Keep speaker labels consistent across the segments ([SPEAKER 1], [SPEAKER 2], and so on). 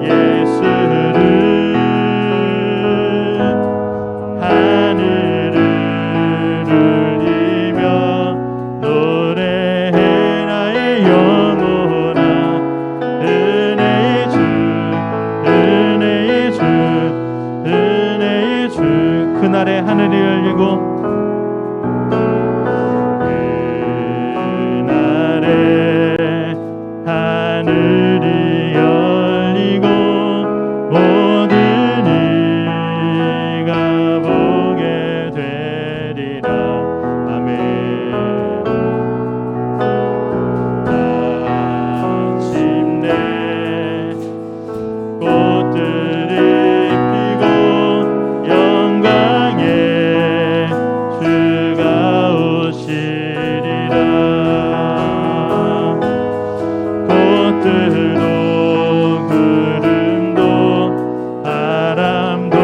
[SPEAKER 1] 예수를 하늘을 울리며 노래해 나의 영혼아. 은혜의 주 은혜의 주 은혜의 주. 그날에 하늘이 열리고 하늘이 열리고 모든 이가 보게 되리라. 아멘. 마침내 꽃들이 피고 영광의 주가 오시리라. 꽃들도 구름도 바람도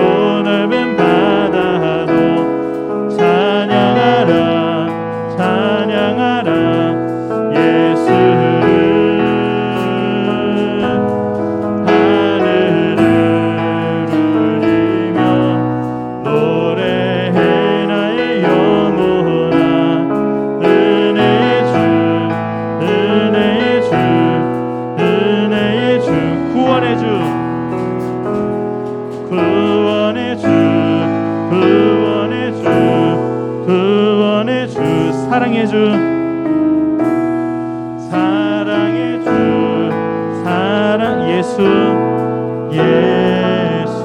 [SPEAKER 1] 넓은 바다도 찬양하라 찬양하라 예수를. 하늘을 울리며 노래해 나의 영혼아. 은혜의 주 은혜의 주 은혜의 주. 구원의 주 구원의 주 구원의 주 구원의 주. 사랑의 주 사랑의 주 사랑 예수 예수.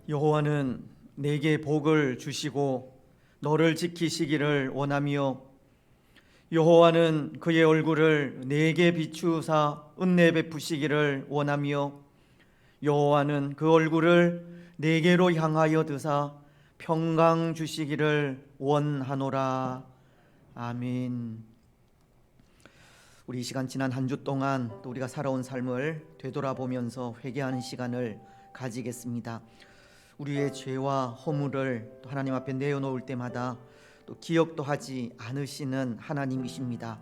[SPEAKER 2] 여호와는 내게 복을 주시고 너를 지키시기를 원하며 여호와는 그의 얼굴을 내게 비추사 은혜 베푸시기를 원하며 여호와는 그 얼굴을 내게로 향하여 드사 평강 주시기를 원하노라. 아멘. 우리 이 시간 지난 한 주 동안 또 우리가 살아온 삶을 되돌아보면서 회개하는 시간을 가지겠습니다. 우리의 죄와 허물을 또 하나님 앞에 내어놓을 때마다 또 기억도 하지 않으시는 하나님이십니다.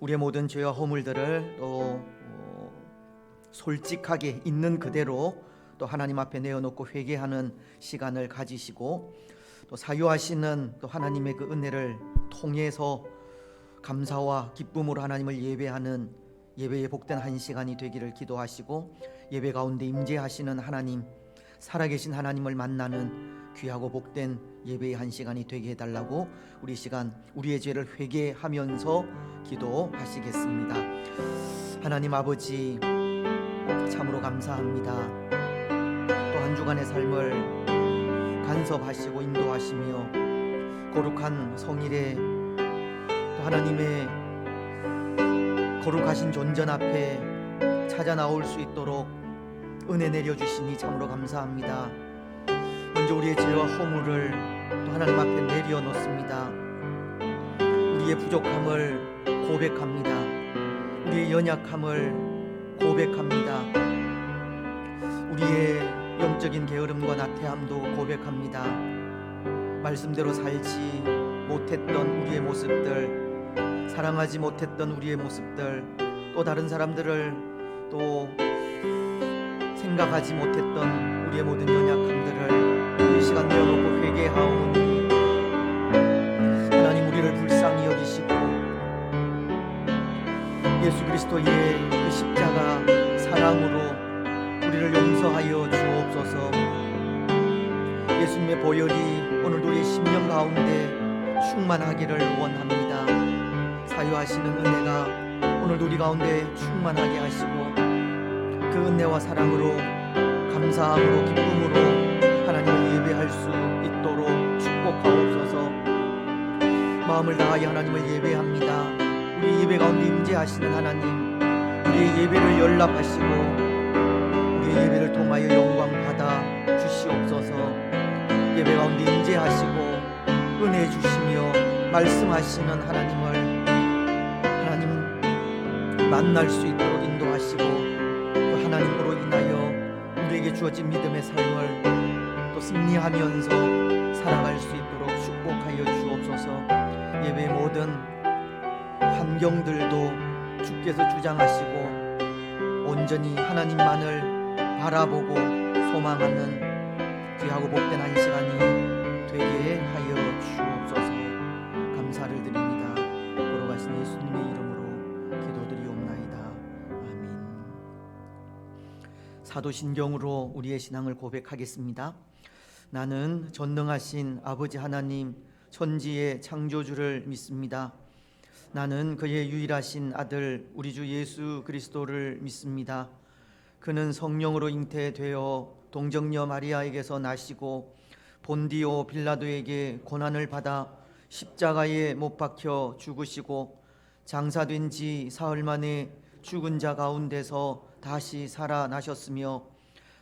[SPEAKER 2] 우리의 모든 죄와 허물들을 또 솔직하게 있는 그대로 또 하나님 앞에 내어놓고 회개하는 시간을 가지시고 또 사유하시는 또 하나님의 그 은혜를 통해서 감사와 기쁨으로 하나님을 예배하는 예배의 복된 한 시간이 되기를 기도하시고 예배 가운데 임재하시는 하나님, 살아계신 하나님을 만나는 귀하고 복된 예배의 한 시간이 되게 해달라고 우리 시간 우리의 죄를 회개하면서 기도하시겠습니다. 하나님 아버지, 참으로 감사합니다. 또 한 주간의 삶을 간섭하시고 인도하시며 거룩한 성일에 또 하나님의 거룩하신 존전 앞에 찾아 나올 수 있도록 은혜 내려주시니 참으로 감사합니다. 먼저 우리의 죄와 허물을 또 하나님 앞에 내려놓습니다. 우리의 부족함을 고백합니다. 우리의 연약함을 고백합니다. 우리의 영적인 게으름과 나태함도 고백합니다. 말씀대로 살지 못했던 우리의 모습들, 사랑하지 못했던 우리의 모습들, 또 다른 사람들을 또 생각하지 못했던 우리의 모든 연약함들을 이 시간 내어놓고 회개하오니 하나님 우리를 불쌍히 여기시고 예수 그리스도의 그 십자가 사랑으로 우리를 용서하여 주옵소서. 예수님의 보혈이 오늘도 우리의 심령 가운데 충만하기를 원합니다. 사유하시는 은혜가 오늘도 우리 가운데 충만하게 하시고 그 은혜와 사랑으로 감사함으로 기쁨으로 하나님을 예배할 수 있도록 축복하옵소서. 마음을 다하여 하나님을 예배합니다. 우리 예배 가운데 임재하시는 하나님, 우리의 예배를 연락하시고 우리의 예배를 통하여 영광 받아 주시옵소서. 예배 가운데 임재하시고 은혜 주시며 말씀하시는 하나님을 하나님 만날 수 있도록 인도하시고 그 하나님으로 인하여 우리에게 주어진 믿음의 삶을 또 승리하면서 살아갈 수 있도록 축복하여 주옵소서. 예배의 모든 환경들도 주께서 주장하시고 온전히 하나님만을 바라보고 소망하는 귀하고 복된 한 시간이 되게 하여 주옵소서. 감사를 드립니다. 걸어가신 예수님의 이름으로 기도드리옵나이다. 아멘. 사도신경으로 우리의 신앙을 고백하겠습니다. 나는 전능하신 아버지 하나님 천지의 창조주를 믿습니다. 나는 그의 유일하신 아들 우리 주 예수 그리스도를 믿습니다. 그는 성령으로 잉태되어 동정녀 마리아에게서 나시고 본디오 빌라도에게 고난을 받아 십자가에 못 박혀 죽으시고 장사된 지 사흘 만에 죽은 자 가운데서 다시 살아나셨으며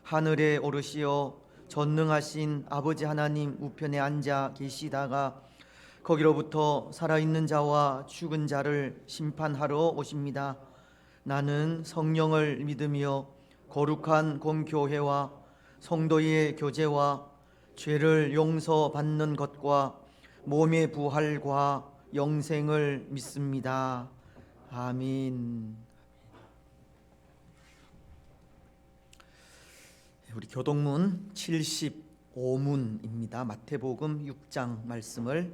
[SPEAKER 2] 하늘에 오르시어 전능하신 아버지 하나님 우편에 앉아 계시다가 거기로부터 살아있는 자와 죽은 자를 심판하러 오십니다. 나는 성령을 믿으며 거룩한 공교회와 성도의 교제와 죄를 용서받는 것과 몸의 부활과 영생을 믿습니다. 아멘. 우리 교동문 75문입니다. 마태복음 6장 말씀을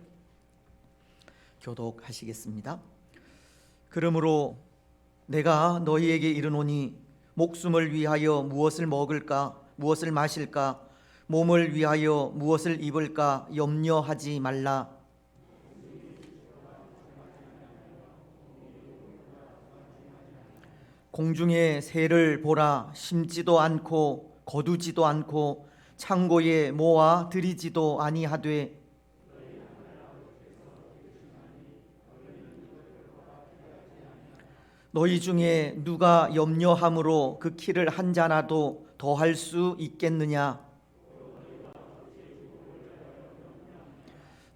[SPEAKER 2] 교독하시겠습니다. 그러므로 내가 너희에게 이르노니 목숨을 위하여 무엇을 먹을까 무엇을 마실까 몸을 위하여 무엇을 입을까 염려하지 말라. 공중의 새를 보라. 심지도 않고 거두지도 않고 창고에 모아 들이지도 아니하되 너희 중에 누가 염려함으로 그 키를 한 자라도 더할 수 있겠느냐?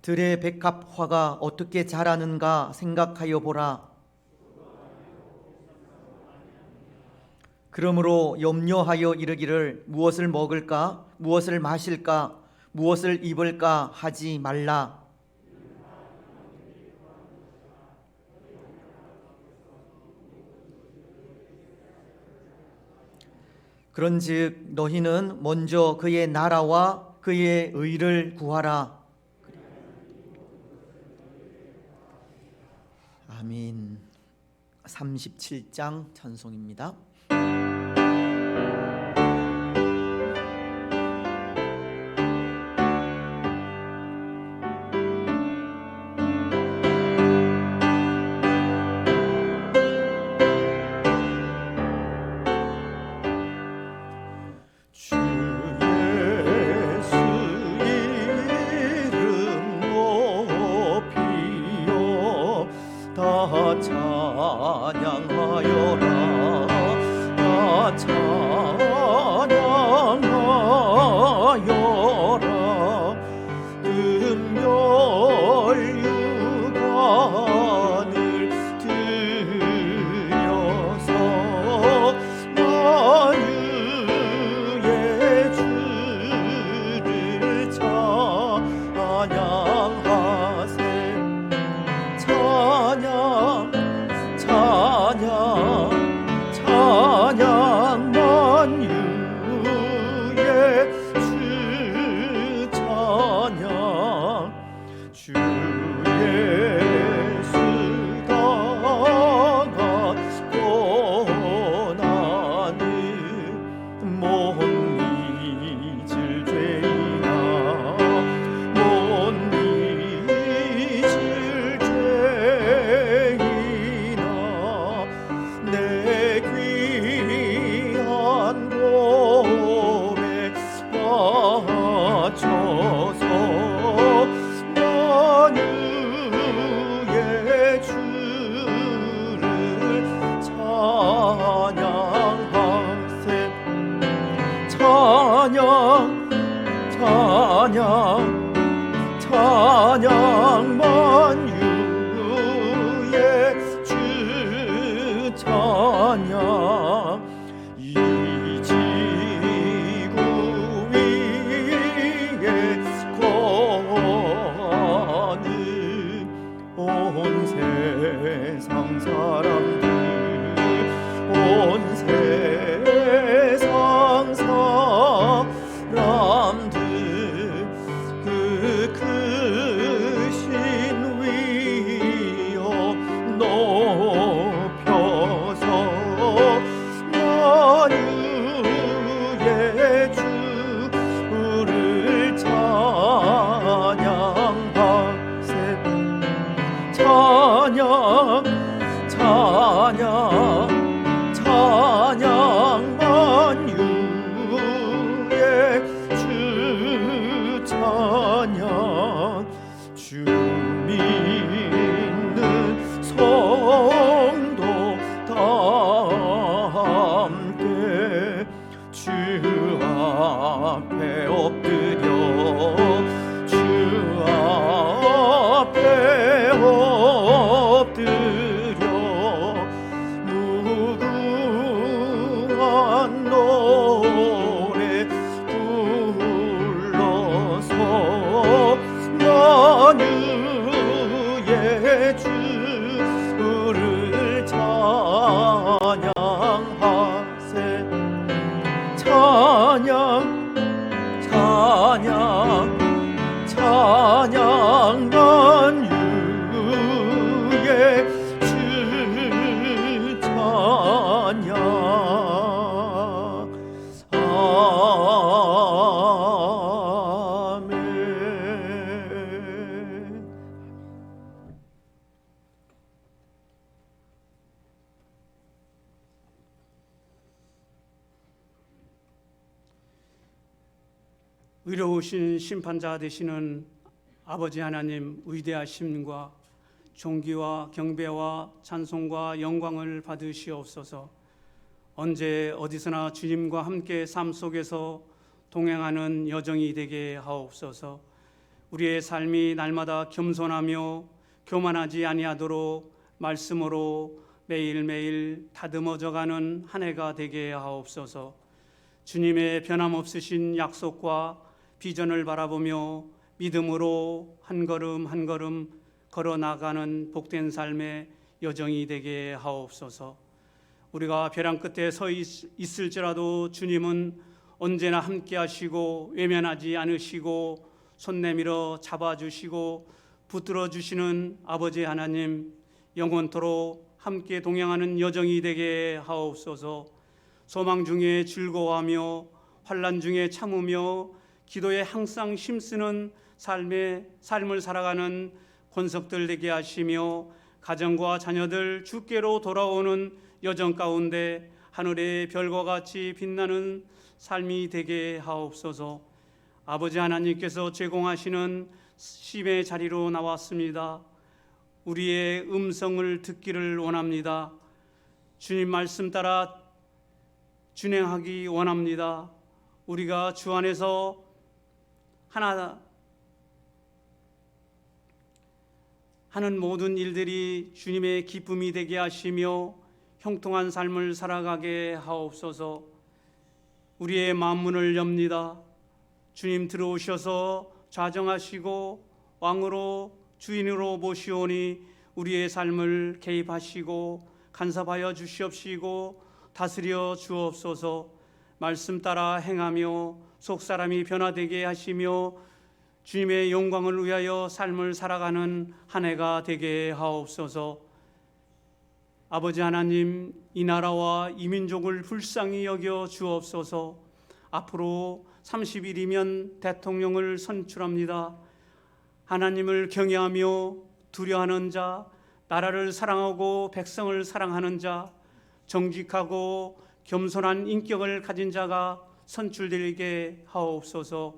[SPEAKER 2] 들의 백합화가 어떻게 자라는가 생각하여 보라. 그러므로 염려하여 이르기를 무엇을 먹을까 무엇을 마실까 무엇을 입을까 하지 말라. 그런즉 너희는 먼저 그의 나라와 그의 의를 구하라. 아멘. 37장 찬송입니다.
[SPEAKER 3] 찬양하여라.
[SPEAKER 2] 맞춰서 만유의 주를 찬양하세. 찬양 찬양 찬양 만유의 주 찬양. 이 지구 위에 거하는 온 세상 사람들, 온 세상 사람들 그 크신 위엄 높여서 만유의 주를 찬양하세. 찬양 찬양 찬양 만유의 주 찬양. 주 믿는 성도 다 함께 주 앞에 엎드려 주 앞에 엎드려 무궁한 노래 불러서 만유의 주를 찬양하세. 찬양 찬양 찬양 만유의 주 찬양. 아멘.
[SPEAKER 3] 의로우신 심판자 되시는 아버지 하나님, 위대하심과 존귀와 경배와 찬송과 영광을 받으시옵소서. 언제 어디서나 주님과 함께 삶 속에서 동행하는 여정이 되게 하옵소서. 우리의 삶이 날마다 겸손하며 교만하지 아니하도록 말씀으로 매일매일 다듬어져가는 한 해가 되게 하옵소서. 주님의 변함없으신 약속과 비전을 바라보며 믿음으로 한 걸음 한 걸음 걸어 나가는 복된 삶의 여정이 되게 하옵소서. 우리가 벼랑 끝에 서 있을지라도 주님은 언제나 함께 하시고 외면하지 않으시고 손 내밀어 잡아주시고 붙들어 주시는 아버지 하나님, 영원토록 함께 동행하는 여정이 되게 하옵소서. 소망 중에 즐거워하며 환난 중에 참으며 기도에 항상 힘쓰는 삶을 살아가는 권석들 되게 하시며 가정과 자녀들 주께로 돌아오는 여정 가운데 하늘의 별과 같이 빛나는 삶이 되게 하옵소서. 아버지 하나님께서 제공하시는 심의 자리로 나왔습니다. 우리의 음성을 듣기를 원합니다. 주님 말씀 따라 준행하기 원합니다. 우리가 주 안에서 하는 모든 일들이 주님의 기쁨이 되게 하시며 형통한 삶을 살아가게 하옵소서. 우리의 만문을 엽니다. 주님 들어오셔서 좌정하시고 왕으로 주인으로 모시오니 우리의 삶을 개입하시고 간섭하여 주시옵시고 다스려 주옵소서. 말씀 따라 행하며 속사람이 변화되게 하시며 주님의 영광을 위하여 삶을 살아가는 한 해가 되게 하옵소서. 아버지 하나님, 이 나라와 이 민족을 불쌍히 여겨 주옵소서. 앞으로 30일이면 대통령을 선출합니다. 하나님을 경외하며 두려워하는 자, 나라를 사랑하고 백성을 사랑하는 자, 정직하고 겸손한 인격을 가진 자가 선출되게 하옵소서.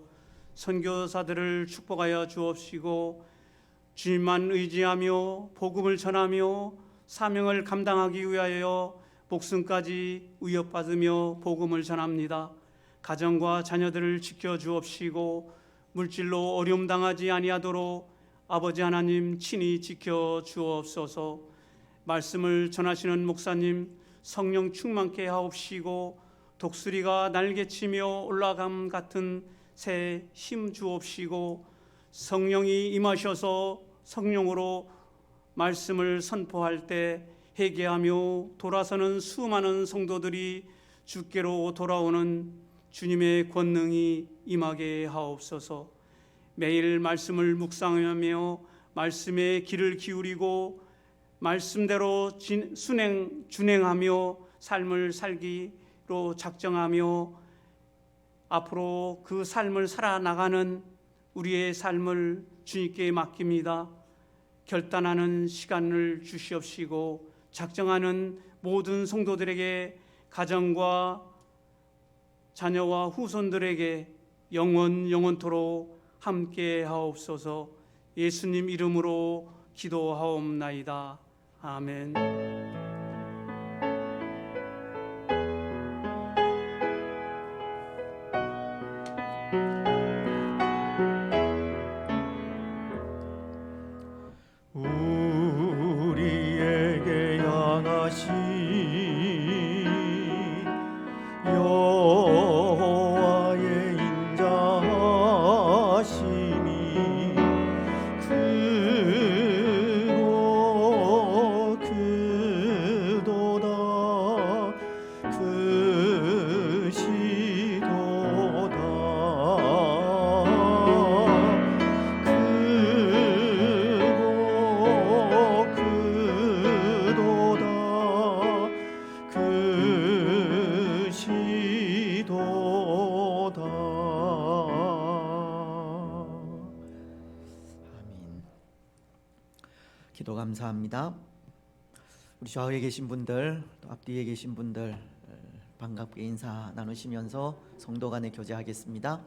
[SPEAKER 3] 선교사들을 축복하여 주옵시고 주님만 의지하며 복음을 전하며 사명을 감당하기 위하여 목숨까지 위협받으며 복음을 전합니다. 가정과 자녀들을 지켜 주옵시고 물질로 어려움 당하지 아니하도록 아버지 하나님 친히 지켜 주옵소서. 말씀을 전하시는 목사님 성령 충만케 하옵시고 독수리가 날개치며 올라감 같은 새 힘 주옵시고 성령이 임하셔서 성령으로 말씀을 선포할 때 회개하며 돌아서는 수많은 성도들이 주께로 돌아오는 주님의 권능이 임하게 하옵소서. 매일 말씀을 묵상하며 말씀에 귀를 기울이고 말씀대로 준행하며 삶을 살기로 작정하며 앞으로 그 삶을 살아나가는 우리의 삶을 주님께 맡깁니다. 결단하는 시간을 주시옵시고 작정하는 모든 성도들에게 가정과 자녀와 후손들에게 영원토록 함께 하옵소서. 예수님 이름으로 기도하옵나이다. 아멘.
[SPEAKER 2] 우리에게 향하신 여호와의 인자하심이 크고 크도다 크시도다 기도 감사합니다. 우리 좌우에 계신 분들 또 앞뒤에 계신 분들 반갑게 인사 나누시면서 성도 간에 교제하겠습니다.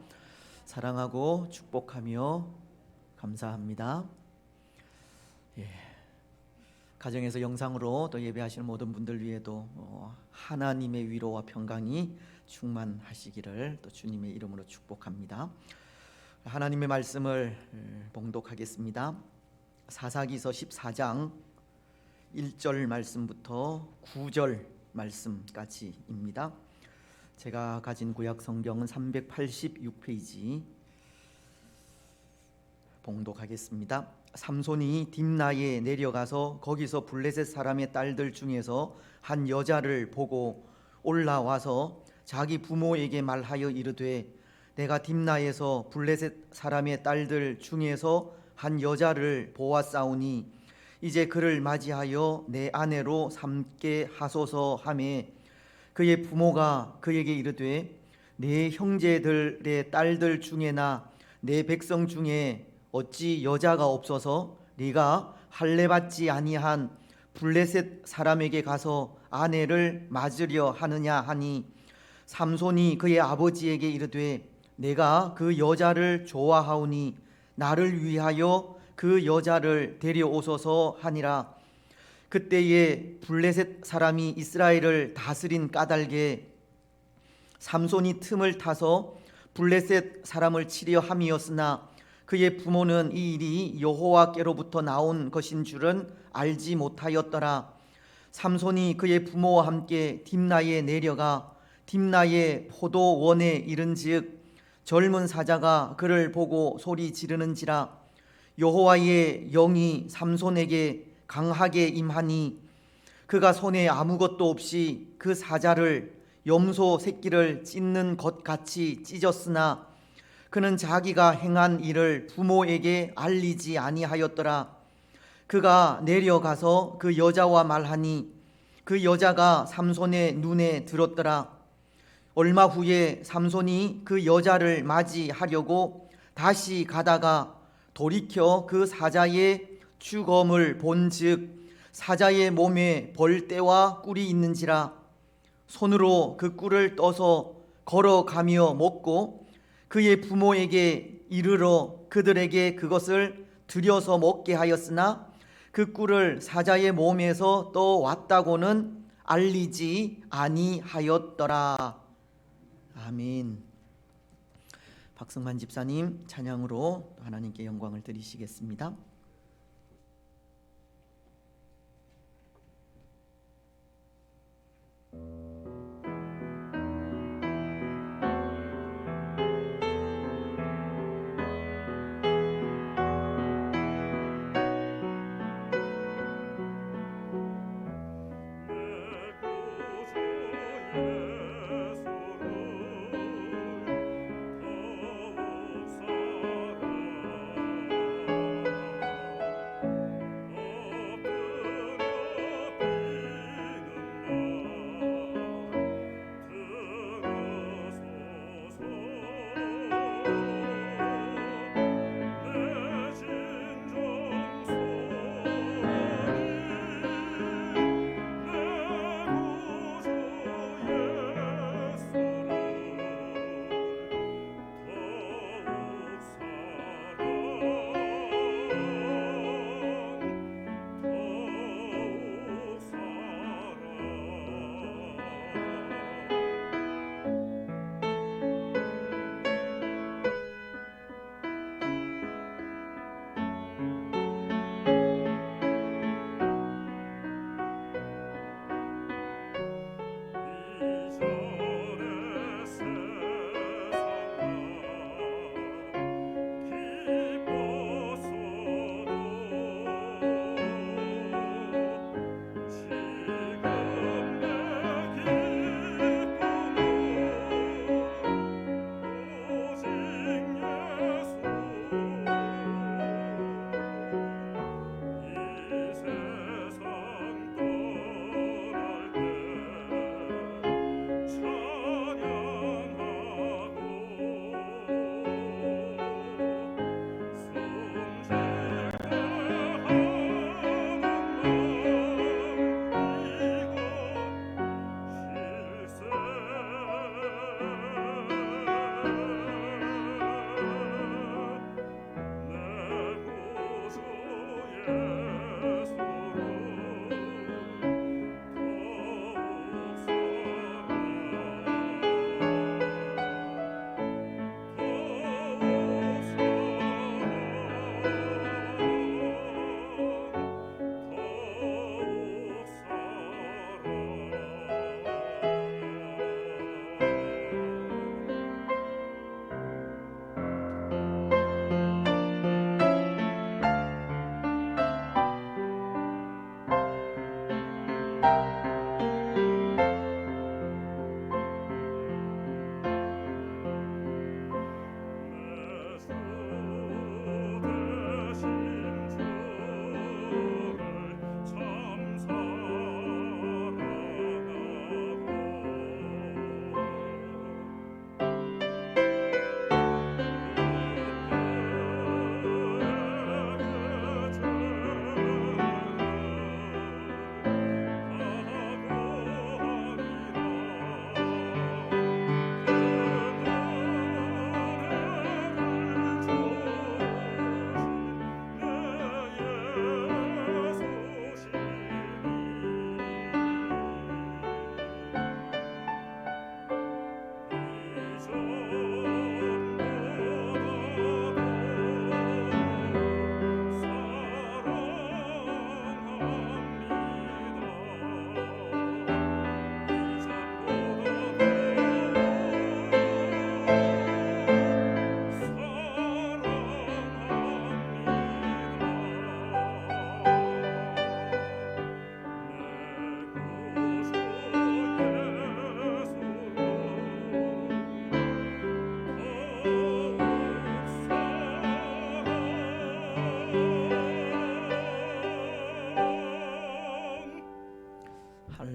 [SPEAKER 2] 사랑하고 축복하며 감사합니다. 가정에서 영상으로 또 예배하시는 모든 분들 위에도 하나님의 위로와 평강이 충만하시기를 또 주님의 이름으로 축복합니다. 하나님의 말씀을 봉독하겠습니다. 사사기서 14장 1절 말씀부터 9절 말씀까지입니다. 제가 가진 구약 성경은 386페이지 봉독하겠습니다. 삼손이 딥나에 내려가서 거기서 블레셋 사람의 딸들 중에서 한 여자를 보고 올라와서 자기 부모에게 말하여 이르되 내가 딥나에서 블레셋 사람의 딸들 중에서 한 여자를 보았사오니 이제 그를 맞이하여 내 아내로 삼게 하소서 하매 그의 부모가 그에게 이르되 내 형제들의 딸들 중에나 내 백성 중에 어찌 여자가 없어서 네가 할례받지 아니한 블레셋 사람에게 가서 아내를 맞으려 하느냐 하니 삼손이 그의 아버지에게 이르되 내가 그 여자를 좋아하오니 나를 위하여 그 여자를 데려오소서 하니라. 그때에 블레셋 사람이 이스라엘을 다스린 까닭에 삼손이 틈을 타서 블레셋 사람을 치려 함이었으나 그의 부모는 이 일이 여호와께로부터 나온 것인 줄은 알지 못하였더라. 삼손이 그의 부모와 함께 딥나에 내려가 딥나의 포도원에 이른즉 젊은 사자가 그를 보고 소리 지르는지라. 여호와의 영이 삼손에게 강하게 임하니 그가 손에 아무것도 없이 그 사자를 염소 새끼를 찢는 것 같이 찢었으나 그는 자기가 행한 일을 부모에게 알리지 아니하였더라. 그가 내려가서 그 여자와 말하니 그 여자가 삼손의 눈에 들었더라. 얼마 후에 삼손이 그 여자를 맞이하려고 다시 가다가 돌이켜 그 사자의 주검을 본즉 사자의 몸에 벌떼와 꿀이 있는지라. 손으로 그 꿀을 떠서 걸어가며 먹고 그의 부모에게 이르러 그들에게 그것을 들여서 먹게 하였으나 그 꿀을 사자의 몸에서 떠왔다고는 알리지 아니하였더라. 아멘. 박승만 집사님 찬양으로 하나님께 영광을 드리시겠습니다.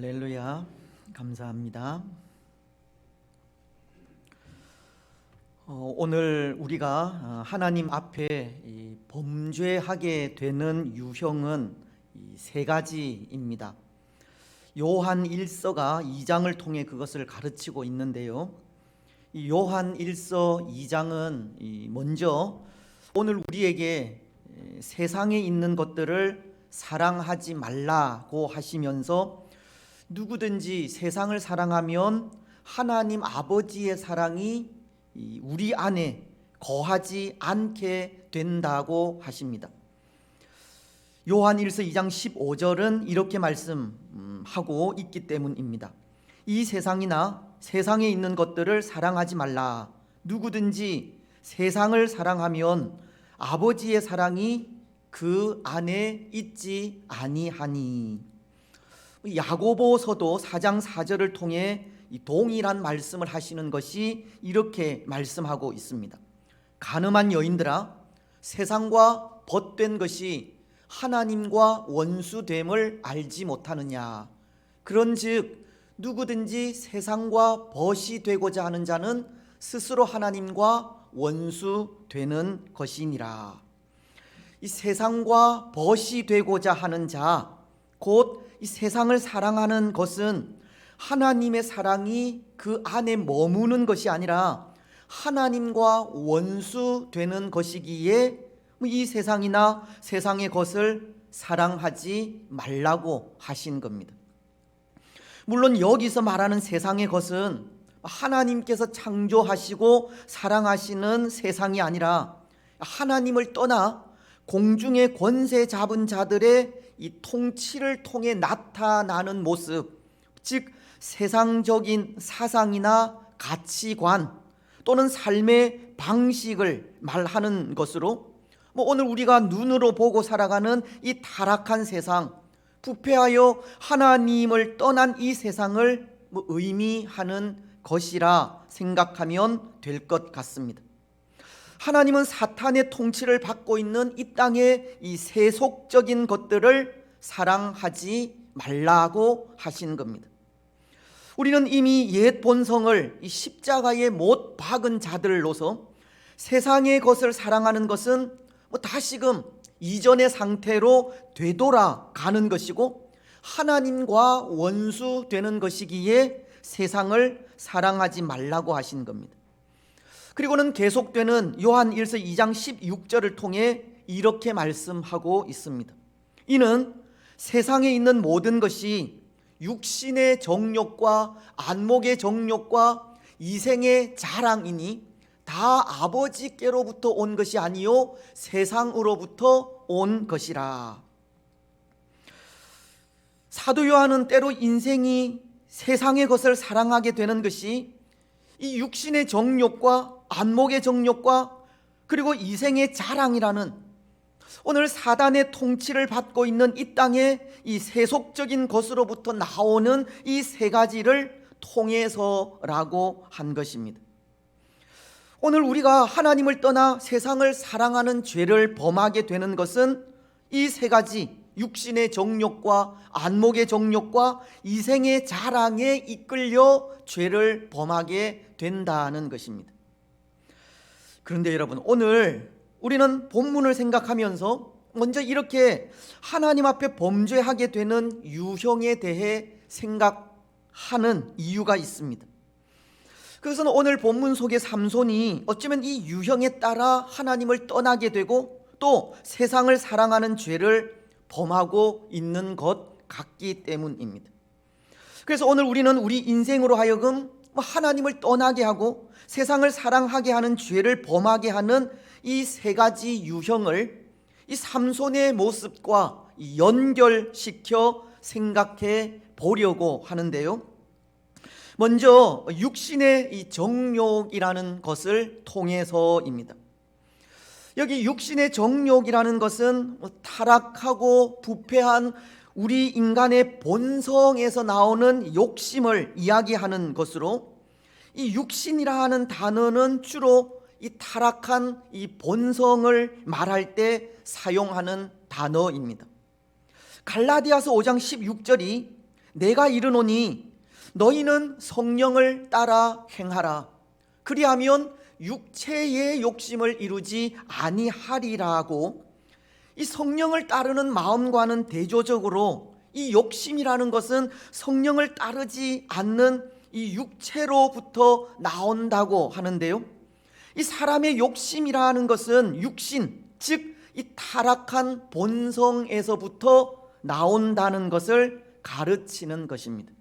[SPEAKER 2] 할렐루야. 감사합니다. 오늘 우리가 하나님 앞에 범죄하게 되는 유형은 세 가지입니다. 요한 1서가 2장을 통해 그것을 가르치고 있는데요. 이 요한 1서 2장은 먼저 오늘 우리에게 세상에 있는 것들을 사랑하지 말라고 하시면서 누구든지 세상을 사랑하면 하나님 아버지의 사랑이 우리 안에 거하지 않게 된다고 하십니다. 요한 1서 2장 15절은 이렇게 말씀하고 있기 때문입니다. 이 세상이나 세상에 있는 것들을 사랑하지 말라. 누구든지 세상을 사랑하면 아버지의 사랑이 그 안에 있지 아니하니. 야고보서도 4장 4절을 통해 동일한 말씀을 하시는 것이 이렇게 말씀하고 있습니다. 가늠한 여인들아, 세상과 벗된 것이 하나님과 원수됨을 알지 못하느냐. 그런즉 누구든지 세상과 벗이 되고자 하는 자는 스스로 하나님과 원수되는 것이니라. 이 세상과 벗이 되고자 하는 자, 곧 이 세상을 사랑하는 것은 하나님의 사랑이 그 안에 머무는 것이 아니라 하나님과 원수되는 것이기에 이 세상이나 세상의 것을 사랑하지 말라고 하신 겁니다. 물론 여기서 말하는 세상의 것은 하나님께서 창조하시고 사랑하시는 세상이 아니라 하나님을 떠나 공중의 권세 잡은 자들의 이 통치를 통해 나타나는 모습, 즉 세상적인 사상이나 가치관 또는 삶의 방식을 말하는 것으로 오늘 우리가 눈으로 보고 살아가는 이 타락한 세상, 부패하여 하나님을 떠난 이 세상을 의미하는 것이라 생각하면 될 것 같습니다. 하나님은 사탄의 통치를 받고 있는 이 땅의 이 세속적인 것들을 사랑하지 말라고 하신 겁니다. 우리는 이미 옛 본성을 이 십자가에 못 박은 자들로서 세상의 것을 사랑하는 것은 다시금 이전의 상태로 되돌아가는 것이고 하나님과 원수되는 것이기에 세상을 사랑하지 말라고 하신 겁니다. 그리고는 계속되는 요한 1서 2장 16절을 통해 이렇게 말씀하고 있습니다. 이는 세상에 있는 모든 것이 육신의 정욕과 안목의 정욕과 이생의 자랑이니 다 아버지께로부터 온 것이 아니요 세상으로부터 온 것이라. 사도 요한은 때로 인생이 세상의 것을 사랑하게 되는 것이 이 육신의 정욕과 안목의 정욕과 그리고 이생의 자랑이라는 오늘 사단의 통치를 받고 있는 이 땅의 이 세속적인 것으로부터 나오는 이 세 가지를 통해서라고 한 것입니다. 오늘 우리가 하나님을 떠나 세상을 사랑하는 죄를 범하게 되는 것은 이 세 가지 육신의 정욕과 안목의 정욕과 이생의 자랑에 이끌려 죄를 범하게 된다는 것입니다. 그런데 여러분, 오늘 우리는 본문을 생각하면서 먼저 이렇게 하나님 앞에 범죄하게 되는 유형에 대해 생각하는 이유가 있습니다. 그것은 오늘 본문 속의 삼손이 어쩌면 이 유형에 따라 하나님을 떠나게 되고 또 세상을 사랑하는 죄를 범하고 있는 것 같기 때문입니다. 그래서 오늘 우리는 우리 인생으로 하여금 하나님을 떠나게 하고 세상을 사랑하게 하는 죄를 범하게 하는 이 세 가지 유형을 이 삼손의 모습과 연결시켜 생각해 보려고 하는데요. 먼저 육신의 이 정욕이라는 것을 통해서입니다. 여기 육신의 정욕이라는 것은 타락하고 부패한 우리 인간의 본성에서 나오는 욕심을 이야기하는 것으로, 이 육신이라 하는 단어는 주로 이 타락한 이 본성을 말할 때 사용하는 단어입니다. 갈라디아서 5장 16절이 내가 이르노니 너희는 성령을 따라 행하라. 그리하면 육체의 욕심을 이루지 아니하리라고, 이 성령을 따르는 마음과는 대조적으로 이 욕심이라는 것은 성령을 따르지 않는 이 육체로부터 나온다고 하는데요, 이 사람의 욕심이라는 것은 육신, 즉 이 타락한 본성에서부터 나온다는 것을 가르치는 것입니다.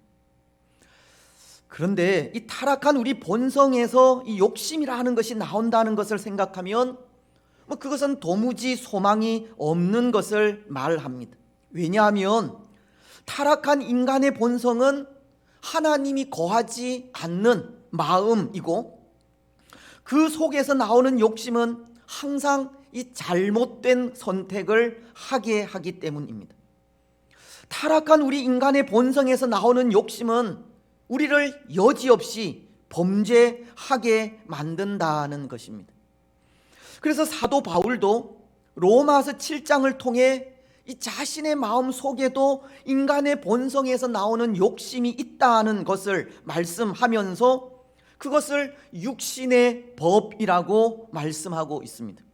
[SPEAKER 2] 그런데 이 타락한 우리 본성에서 이 욕심이라는 것이 나온다는 것을 생각하면 그것은 도무지 소망이 없는 것을 말합니다. 왜냐하면 타락한 인간의 본성은 하나님이 거하지 않는 마음이고, 그 속에서 나오는 욕심은 항상 이 잘못된 선택을 하게 하기 때문입니다. 타락한 우리 인간의 본성에서 나오는 욕심은 우리를 여지없이 범죄하게 만든다는 것입니다. 그래서 사도 바울도 로마서 7장을 통해 이 자신의 마음 속에도 인간의 본성에서 나오는 욕심이 있다는 것을 말씀하면서 그것을 육신의 법이라고 말씀하고 있습니다.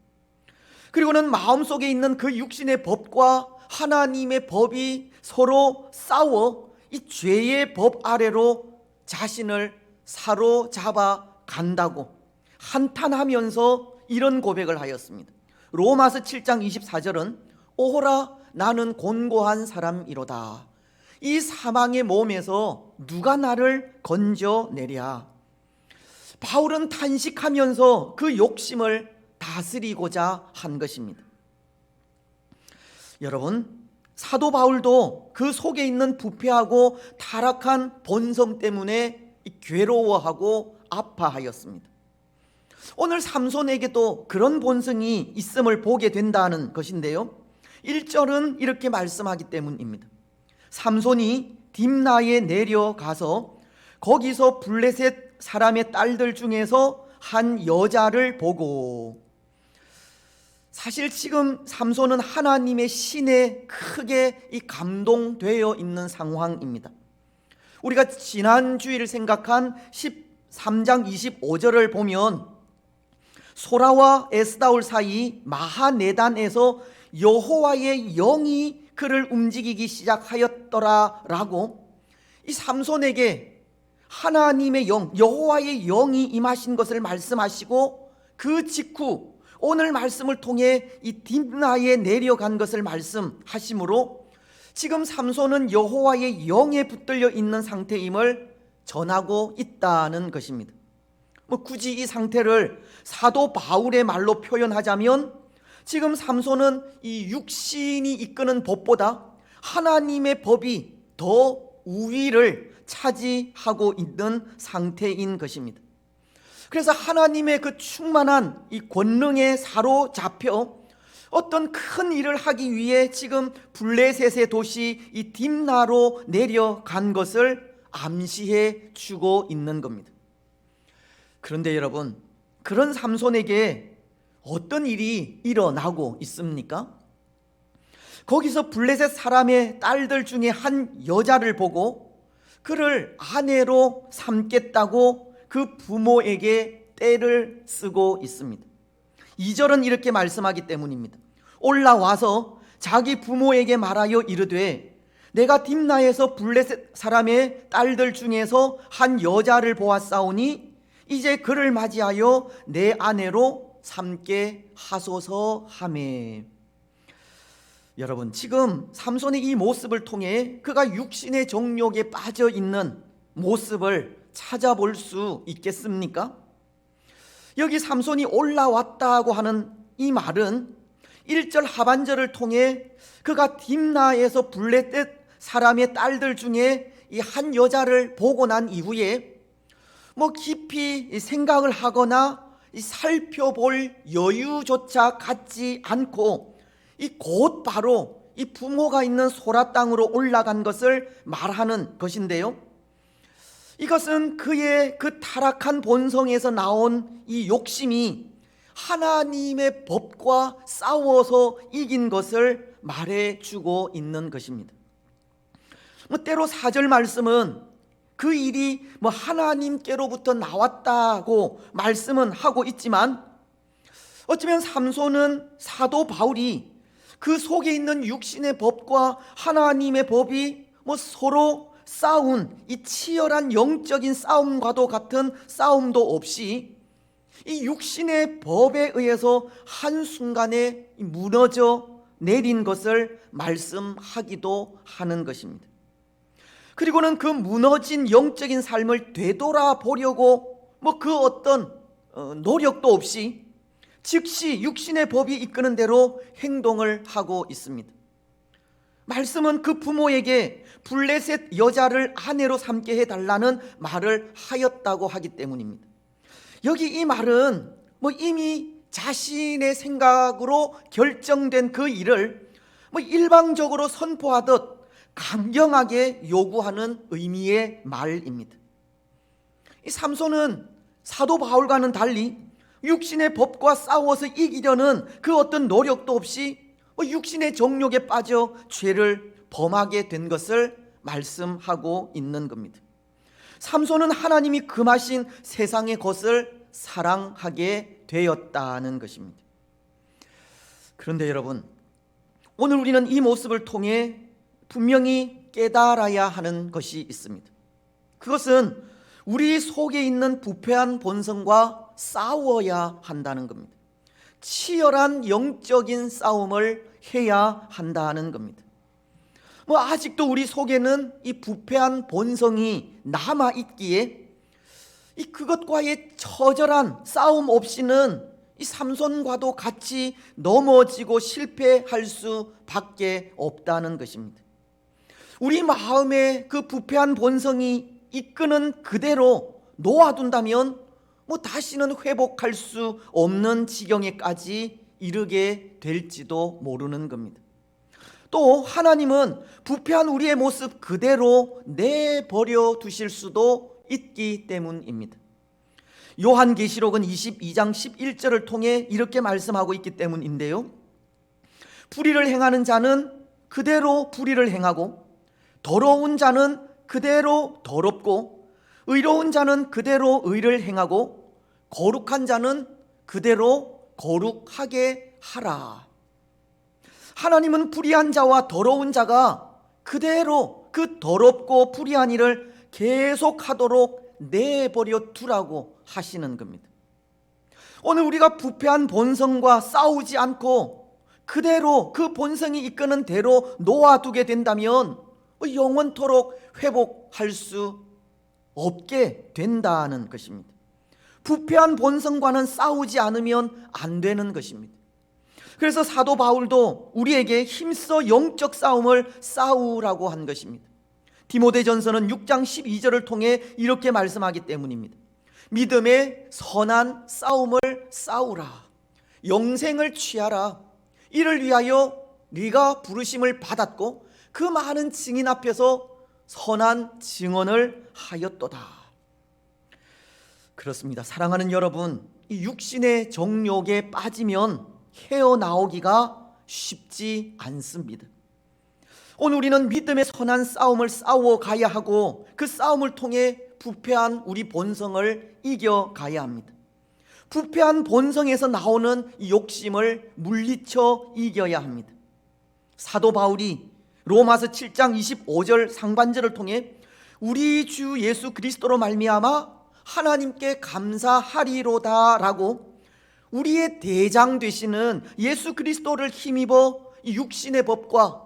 [SPEAKER 2] 그리고는 마음속에 있는 그 육신의 법과 하나님의 법이 서로 싸워 이 죄의 법 아래로 자신을 사로잡아 간다고 한탄하면서 이런 고백을 하였습니다. 로마서 7장 24절은 오호라 나는 곤고한 사람이로다. 이 사망의 몸에서 누가 나를 건져내랴. 바울은 탄식하면서 그 욕심을 다스리고자 한 것입니다. 여러분, 사도 바울도 그 속에 있는 부패하고 타락한 본성 때문에 괴로워하고 아파하였습니다. 오늘 삼손에게도 그런 본성이 있음을 보게 된다는 것인데요, 1절은 이렇게 말씀하기 때문입니다. 삼손이 딥나에 내려가서 거기서 블레셋 사람의 딸들 중에서 한 여자를 보고, 사실 지금 삼손은 하나님의 신에 크게 감동되어 있는 상황입니다. 우리가 지난 주일을 생각한 13장 25절을 보면 소라와 에스다올 사이 마하네단에서 여호와의 영이 그를 움직이기 시작하였더라라고 이 삼손에게 하나님의 영, 여호와의 영이 임하신 것을 말씀하시고, 그 직후 오늘 말씀을 통해 이 딥나에 내려간 것을 말씀하시므로 지금 삼손은 여호와의 영에 붙들려 있는 상태임을 전하고 있다는 것입니다. 굳이 이 상태를 사도 바울의 말로 표현하자면 지금 삼손은 이 육신이 이끄는 법보다 하나님의 법이 더 우위를 차지하고 있는 상태인 것입니다. 그래서 하나님의 그 충만한 이 권능에 사로잡혀 어떤 큰 일을 하기 위해 지금 블레셋의 도시 이 딥나로 내려간 것을 암시해 주고 있는 겁니다. 그런데 여러분, 그런 삼손에게 어떤 일이 일어나고 있습니까? 거기서 블레셋 사람의 딸들 중에 한 여자를 보고 그를 아내로 삼겠다고 그 부모에게 떼를 쓰고 있습니다. 2절은 이렇게 말씀하기 때문입니다. 올라와서 자기 부모에게 말하여 이르되 내가 딥나에서 블레셋 사람의 딸들 중에서 한 여자를 보았사오니 이제 그를 맞이하여 내 아내로 삼게 하소서 하매. 여러분, 지금 삼손의 이 모습을 통해 그가 육신의 정욕에 빠져 있는 모습을 찾아볼 수 있겠습니까? 여기 삼손이 올라왔다고 하는 이 말은 1절 하반절을 통해 그가 딥나에서 블레셋 사람의 딸들 중에 이 한 여자를 보고 난 이후에 깊이 생각을 하거나 살펴볼 여유조차 갖지 않고 곧 바로 이 부모가 있는 소라 땅으로 올라간 것을 말하는 것인데요, 이것은 그의 그 타락한 본성에서 나온 이 욕심이 하나님의 법과 싸워서 이긴 것을 말해주고 있는 것입니다. 때로 4절 말씀은 그 일이 하나님께로부터 나왔다고 말씀은 하고 있지만, 어쩌면 삼손은 사도 바울이 그 속에 있는 육신의 법과 하나님의 법이 서로 싸운 이 치열한 영적인 싸움과도 같은 싸움도 없이 이 육신의 법에 의해서 한순간에 무너져 내린 것을 말씀하기도 하는 것입니다. 그리고는 그 무너진 영적인 삶을 되돌아보려고 그 어떤 노력도 없이 즉시 육신의 법이 이끄는 대로 행동을 하고 있습니다. 말씀은 그 부모에게 블레셋 여자를 아내로 삼게 해달라는 말을 하였다고 하기 때문입니다. 여기 이 말은 이미 자신의 생각으로 결정된 그 일을 일방적으로 선포하듯 강경하게 요구하는 의미의 말입니다. 이 삼손은 사도 바울과는 달리 육신의 법과 싸워서 이기려는 그 어떤 노력도 없이 육신의 정욕에 빠져 죄를 범하게 된 것을 말씀하고 있는 겁니다. 삼손은 하나님이 금하신 세상의 것을 사랑하게 되었다는 것입니다. 그런데 여러분, 오늘 우리는 이 모습을 통해 분명히 깨달아야 하는 것이 있습니다. 그것은 우리 속에 있는 부패한 본성과 싸워야 한다는 겁니다. 치열한 영적인 싸움을 해야 한다는 겁니다. 아직도 우리 속에는 이 부패한 본성이 남아 있기에 그것과의 처절한 싸움 없이는 이 삼손과도 같이 넘어지고 실패할 수밖에 없다는 것입니다. 우리 마음에 그 부패한 본성이 이끄는 그대로 놓아둔다면 다시는 회복할 수 없는 지경에까지 이르게 될지도 모르는 겁니다. 또 하나님은 부패한 우리의 모습 그대로 내버려 두실 수도 있기 때문입니다. 요한계시록은 22장 11절을 통해 이렇게 말씀하고 있기 때문인데요, 불의를 행하는 자는 그대로 불의를 행하고, 더러운 자는 그대로 더럽고, 의로운 자는 그대로 의를 행하고, 거룩한 자는 그대로 거룩하게 하라. 하나님은 불의한 자와 더러운 자가 그대로 그 더럽고 불의한 일을 계속하도록 내버려 두라고 하시는 겁니다. 오늘 우리가 부패한 본성과 싸우지 않고 그대로 그 본성이 이끄는 대로 놓아두게 된다면 영원토록 회복할 수 없게 된다는 것입니다. 부패한 본성과는 싸우지 않으면 안 되는 것입니다. 그래서 사도 바울도 우리에게 힘써 영적 싸움을 싸우라고 한 것입니다. 디모데전서는 6장 12절을 통해 이렇게 말씀하기 때문입니다. 믿음의 선한 싸움을 싸우라. 영생을 취하라. 이를 위하여 네가 부르심을 받았고 그 많은 증인 앞에서 선한 증언을 하였도다. 그렇습니다. 사랑하는 여러분, 이 육신의 정욕에 빠지면 헤어나오기가 쉽지 않습니다. 오늘 우리는 믿음의 선한 싸움을 싸워가야 하고 그 싸움을 통해 부패한 우리 본성을 이겨가야 합니다. 부패한 본성에서 나오는 이 욕심을 물리쳐 이겨야 합니다. 사도 바울이 로마서 7장 25절 상반절을 통해 우리 주 예수 그리스도로 말미암아 하나님께 감사하리로다 라고 우리의 대장 되시는 예수 그리스도를 힘입어 육신의 법과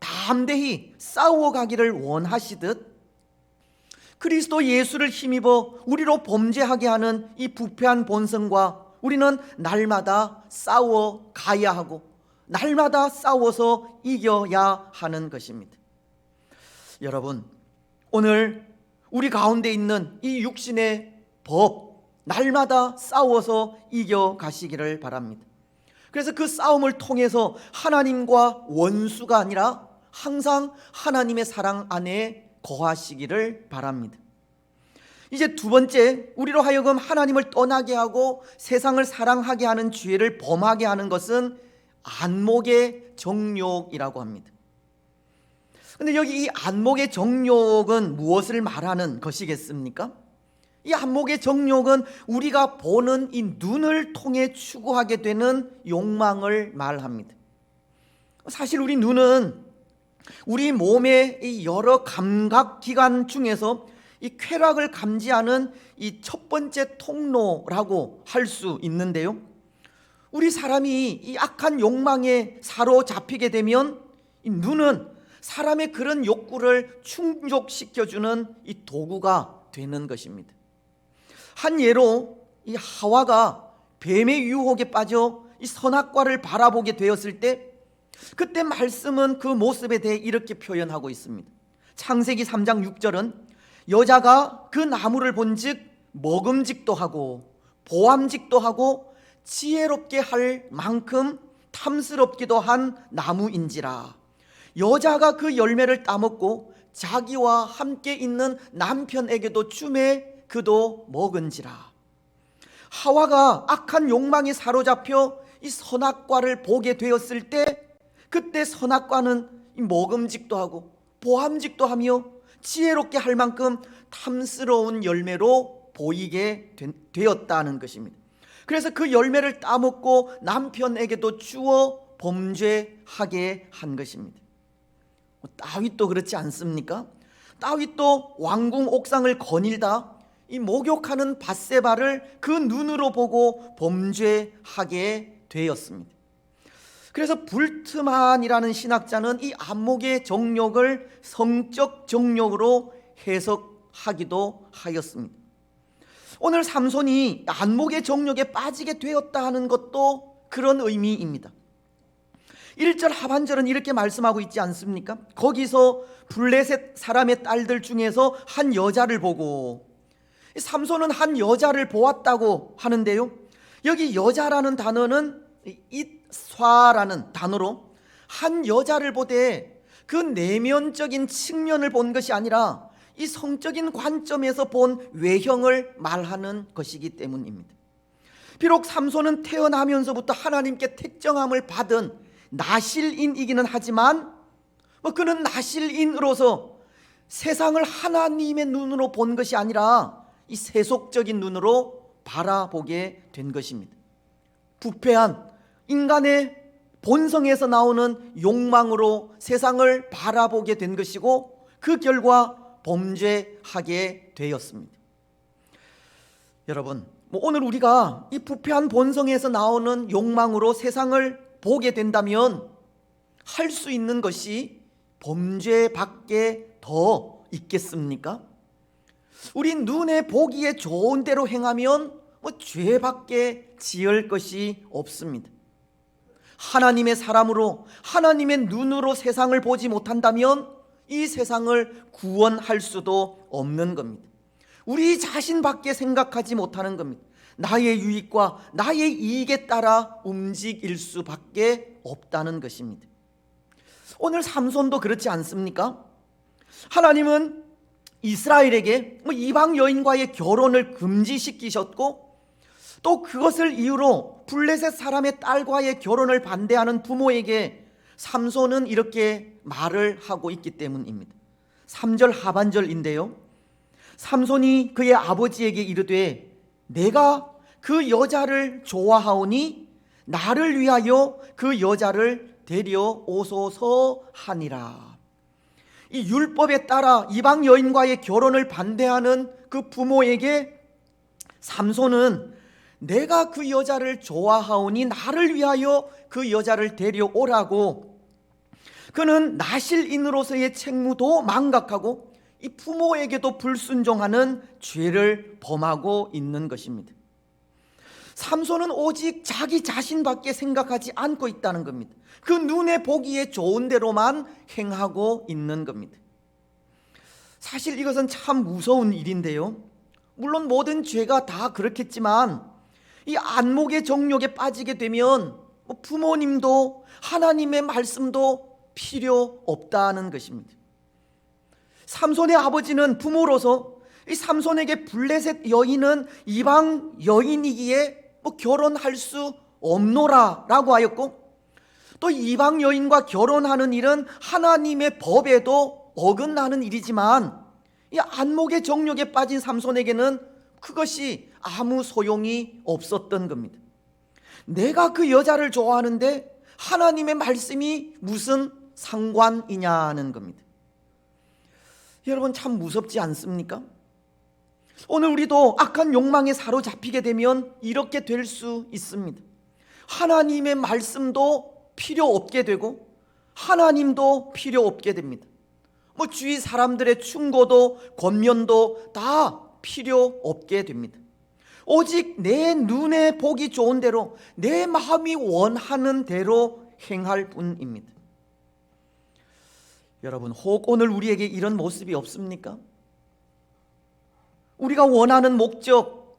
[SPEAKER 2] 담대히 싸워가기를 원하시듯 그리스도 예수를 힘입어 우리로 범죄하게 하는 이 부패한 본성과 우리는 날마다 싸워가야 하고 날마다 싸워서 이겨야 하는 것입니다. 여러분, 오늘 우리 가운데 있는 이 육신의 법 날마다 싸워서 이겨가시기를 바랍니다. 그래서 그 싸움을 통해서 하나님과 원수가 아니라 항상 하나님의 사랑 안에 거하시기를 바랍니다. 이제 두 번째, 우리로 하여금 하나님을 떠나게 하고 세상을 사랑하게 하는 죄를 범하게 하는 것은 안목의 정욕이라고 합니다. 근데 여기 이 안목의 정욕은 무엇을 말하는 것이겠습니까? 이 안목의 정욕은 우리가 보는 이 눈을 통해 추구하게 되는 욕망을 말합니다. 사실 우리 눈은 우리 몸의 이 여러 감각 기관 중에서 이 쾌락을 감지하는 이 첫 번째 통로라고 할 수 있는데요, 우리 사람이 이 악한 욕망에 사로잡히게 되면 이 눈은 사람의 그런 욕구를 충족시켜주는 이 도구가 되는 것입니다. 한 예로 이 하와가 뱀의 유혹에 빠져 이 선악과를 바라보게 되었을 때, 그때 말씀은 그 모습에 대해 이렇게 표현하고 있습니다. 창세기 3장 6절은 여자가 그 나무를 본즉 먹음직도 하고 보암직도 하고 지혜롭게 할 만큼 탐스럽기도 한 나무인지라. 여자가 그 열매를 따먹고 자기와 함께 있는 남편에게도 주매 그도 먹은지라. 하와가 악한 욕망에 사로잡혀 이 선악과를 보게 되었을 때, 그때 선악과는 먹음직도 하고 보암직도 하며 지혜롭게 할 만큼 탐스러운 열매로 보이게 되었다는 것입니다. 그래서 그 열매를 따먹고 남편에게도 주어 범죄하게 한 것입니다. 다윗도 그렇지 않습니까? 다윗도 왕궁 옥상을 거닐다 이 목욕하는 밧세바를 그 눈으로 보고 범죄하게 되었습니다. 그래서 불트만이라는 신학자는 이 안목의 정욕을 성적 정욕으로 해석하기도 하였습니다. 오늘 삼손이 안목의 정욕에 빠지게 되었다 하는 것도 그런 의미입니다. 1절 하반절은 이렇게 말씀하고 있지 않습니까? 거기서 블레셋 사람의 딸들 중에서 한 여자를 보고, 삼손은 한 여자를 보았다고 하는데요, 여기 여자라는 단어는 잇쏴라는 단어로 한 여자를 보되 그 내면적인 측면을 본 것이 아니라 이 성적인 관점에서 본 외형을 말하는 것이기 때문입니다. 비록 삼손은 태어나면서부터 하나님께 택정함을 받은 나실인이기는 하지만 그는 나실인으로서 세상을 하나님의 눈으로 본 것이 아니라 이 세속적인 눈으로 바라보게 된 것입니다. 부패한 인간의 본성에서 나오는 욕망으로 세상을 바라보게 된 것이고, 그 결과 범죄하게 되었습니다. 여러분, 오늘 우리가 이 부패한 본성에서 나오는 욕망으로 세상을 보게 된다면 할 수 있는 것이 범죄밖에 더 있겠습니까? 우리 눈에 보기에 좋은 대로 행하면 죄밖에 지을 것이 없습니다. 하나님의 사람으로 하나님의 눈으로 세상을 보지 못한다면 이 세상을 구원할 수도 없는 겁니다. 우리 자신밖에 생각하지 못하는 겁니다. 나의 유익과 나의 이익에 따라 움직일 수밖에 없다는 것입니다. 오늘 삼손도 그렇지 않습니까? 하나님은 이스라엘에게 이방 여인과의 결혼을 금지시키셨고, 또 그것을 이유로 블레셋 사람의 딸과의 결혼을 반대하는 부모에게 삼손은 이렇게 말을 하고 있기 때문입니다. 3절 하반절인데요, 삼손이 그의 아버지에게 이르되 내가 그 여자를 좋아하오니 나를 위하여 그 여자를 데려오소서 하니라. 이 율법에 따라 이방 여인과의 결혼을 반대하는 그 부모에게 삼손은 내가 그 여자를 좋아하오니 나를 위하여 그 여자를 데려오라고, 그는 나실인으로서의 책무도 망각하고 이 부모에게도 불순종하는 죄를 범하고 있는 것입니다. 삼손은 오직 자기 자신밖에 생각하지 않고 있다는 겁니다. 그 눈에 보기에 좋은 대로만 행하고 있는 겁니다. 사실 이것은 참 무서운 일인데요, 물론 모든 죄가 다 그렇겠지만 이 안목의 정욕에 빠지게 되면 부모님도 하나님의 말씀도 필요 없다는 것입니다. 삼손의 아버지는 부모로서 이 삼손에게 블레셋 여인은 이방 여인이기에 결혼할 수 없노라 라고 하였고, 또 이방 여인과 결혼하는 일은 하나님의 법에도 어긋나는 일이지만 이 안목의 정욕에 빠진 삼손에게는 그것이 아무 소용이 없었던 겁니다. 내가 그 여자를 좋아하는데 하나님의 말씀이 무슨 상관이냐는 겁니다. 여러분, 참 무섭지 않습니까? 오늘 우리도 악한 욕망에 사로잡히게 되면 이렇게 될 수 있습니다. 하나님의 말씀도 필요 없게 되고 하나님도 필요 없게 됩니다. 주위 사람들의 충고도 권면도 다 필요 없게 됩니다. 오직 내 눈에 보기 좋은 대로, 내 마음이 원하는 대로 행할 뿐입니다. 여러분, 혹 오늘 우리에게 이런 모습이 없습니까? 우리가 원하는 목적,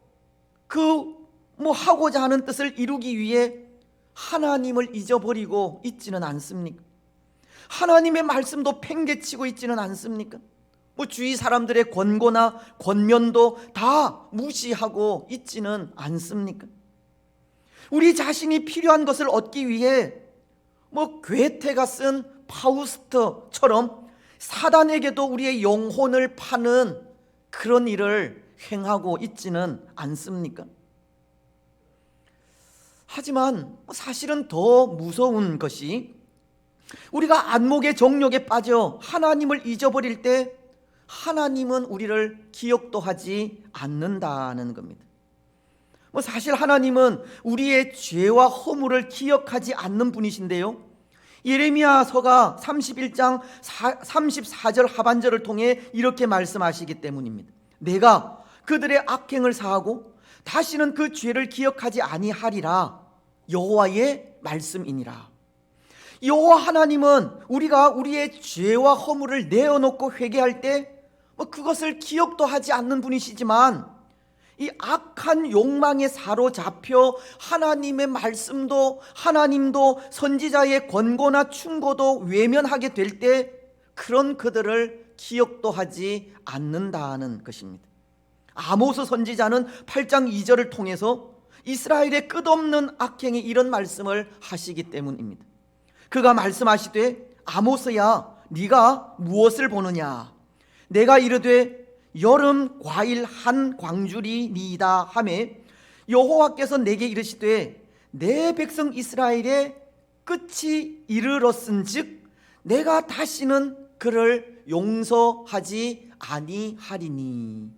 [SPEAKER 2] 하고자 하는 뜻을 이루기 위해 하나님을 잊어버리고 있지는 않습니까? 하나님의 말씀도 팽개치고 있지는 않습니까? 주위 사람들의 권고나 권면도 다 무시하고 있지는 않습니까? 우리 자신이 필요한 것을 얻기 위해 괴테가 쓴 파우스트처럼 사단에게도 우리의 영혼을 파는 그런 일을 행하고 있지는 않습니까? 하지만 사실은 더 무서운 것이, 우리가 안목의 정욕에 빠져 하나님을 잊어버릴 때 하나님은 우리를 기억도 하지 않는다는 겁니다. 사실 하나님은 우리의 죄와 허물을 기억하지 않는 분이신데요, 예레미야서가 31장 34절 하반절을 통해 이렇게 말씀하시기 때문입니다. 내가 그들의 악행을 사하고 다시는 그 죄를 기억하지 아니하리라. 여호와의 말씀이니라. 여호와 하나님은 우리가 우리의 죄와 허물을 내어놓고 회개할 때 그것을 기억도 하지 않는 분이시지만, 이 악한 욕망에 사로잡혀 하나님의 말씀도 하나님도 선지자의 권고나 충고도 외면하게 될 때 그런 그들을 기억도 하지 않는다는 것입니다. 아모스 선지자는 8장 2절을 통해서 이스라엘의 끝없는 악행에 이런 말씀을 하시기 때문입니다. 그가 말씀하시되, 아모스야, 네가 무엇을 보느냐? 내가 이르되 여름 과일 한 광주리니이다 하매, 여호와께서 내게 이르시되 내 백성 이스라엘의 끝이 이르렀은즉 내가 다시는 그를 용서하지 아니하리니.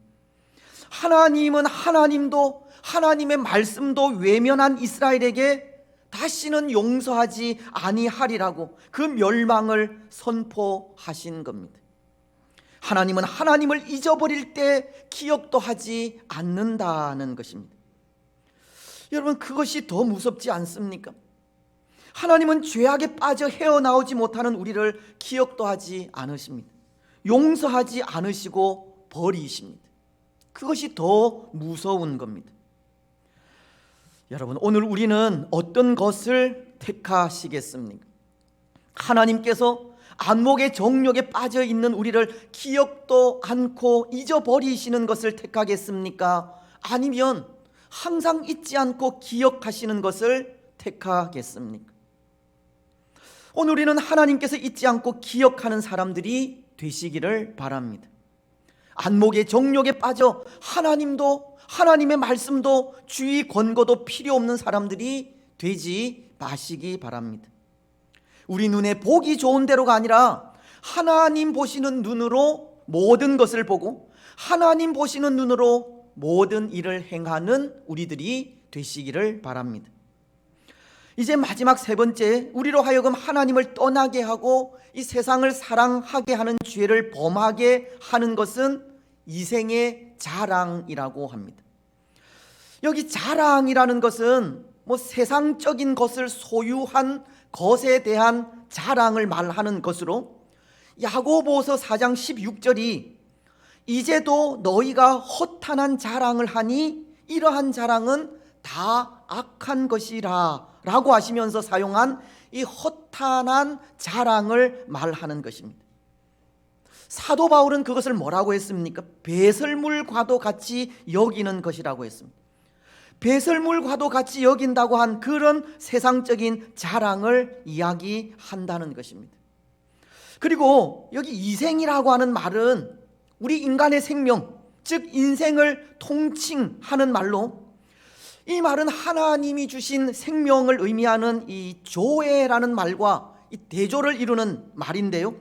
[SPEAKER 2] 하나님은 하나님도 하나님의 말씀도 외면한 이스라엘에게 다시는 용서하지 아니하리라고 그 멸망을 선포하신 겁니다. 하나님은 하나님을 잊어버릴 때 기억도 하지 않는다는 것입니다. 여러분, 그것이 더 무섭지 않습니까? 하나님은 죄악에 빠져 헤어나오지 못하는 우리를 기억도 하지 않으십니다. 용서하지 않으시고 버리십니다. 그것이 더 무서운 겁니다. 여러분, 오늘 우리는 어떤 것을 택하시겠습니까? 하나님께서 안목의 정욕에 빠져 있는 우리를 기억도 않고 잊어버리시는 것을 택하겠습니까? 아니면 항상 잊지 않고 기억하시는 것을 택하겠습니까? 오늘 우리는 하나님께서 잊지 않고 기억하는 사람들이 되시기를 바랍니다. 안목의 정욕에 빠져 하나님도 하나님의 말씀도 주의 권고도 필요 없는 사람들이 되지 마시기 바랍니다. 우리 눈에 보기 좋은 대로가 아니라 하나님 보시는 눈으로 모든 것을 보고 하나님 보시는 눈으로 모든 일을 행하는 우리들이 되시기를 바랍니다. 이제 마지막 세 번째, 우리로 하여금 하나님을 떠나게 하고 이 세상을 사랑하게 하는 죄를 범하게 하는 것은 이생의 자랑이라고 합니다. 여기 자랑이라는 것은 세상적인 것을 소유한 것에 대한 자랑을 말하는 것으로, 야고보서 4장 16절이 이제도 너희가 허탄한 자랑을 하니 이러한 자랑은 다 악한 것이라 라고 하시면서 사용한 이 허탄한 자랑을 말하는 것입니다. 사도 바울은 그것을 뭐라고 했습니까? 배설물과도 같이 여기는 것이라고 했습니다. 배설물과도 같이 여긴다고 한 그런 세상적인 자랑을 이야기한다는 것입니다. 그리고 여기 이생이라고 하는 말은 우리 인간의 생명, 즉 인생을 통칭하는 말로, 이 말은 하나님이 주신 생명을 의미하는 이 조에라는 말과 이 대조를 이루는 말인데요,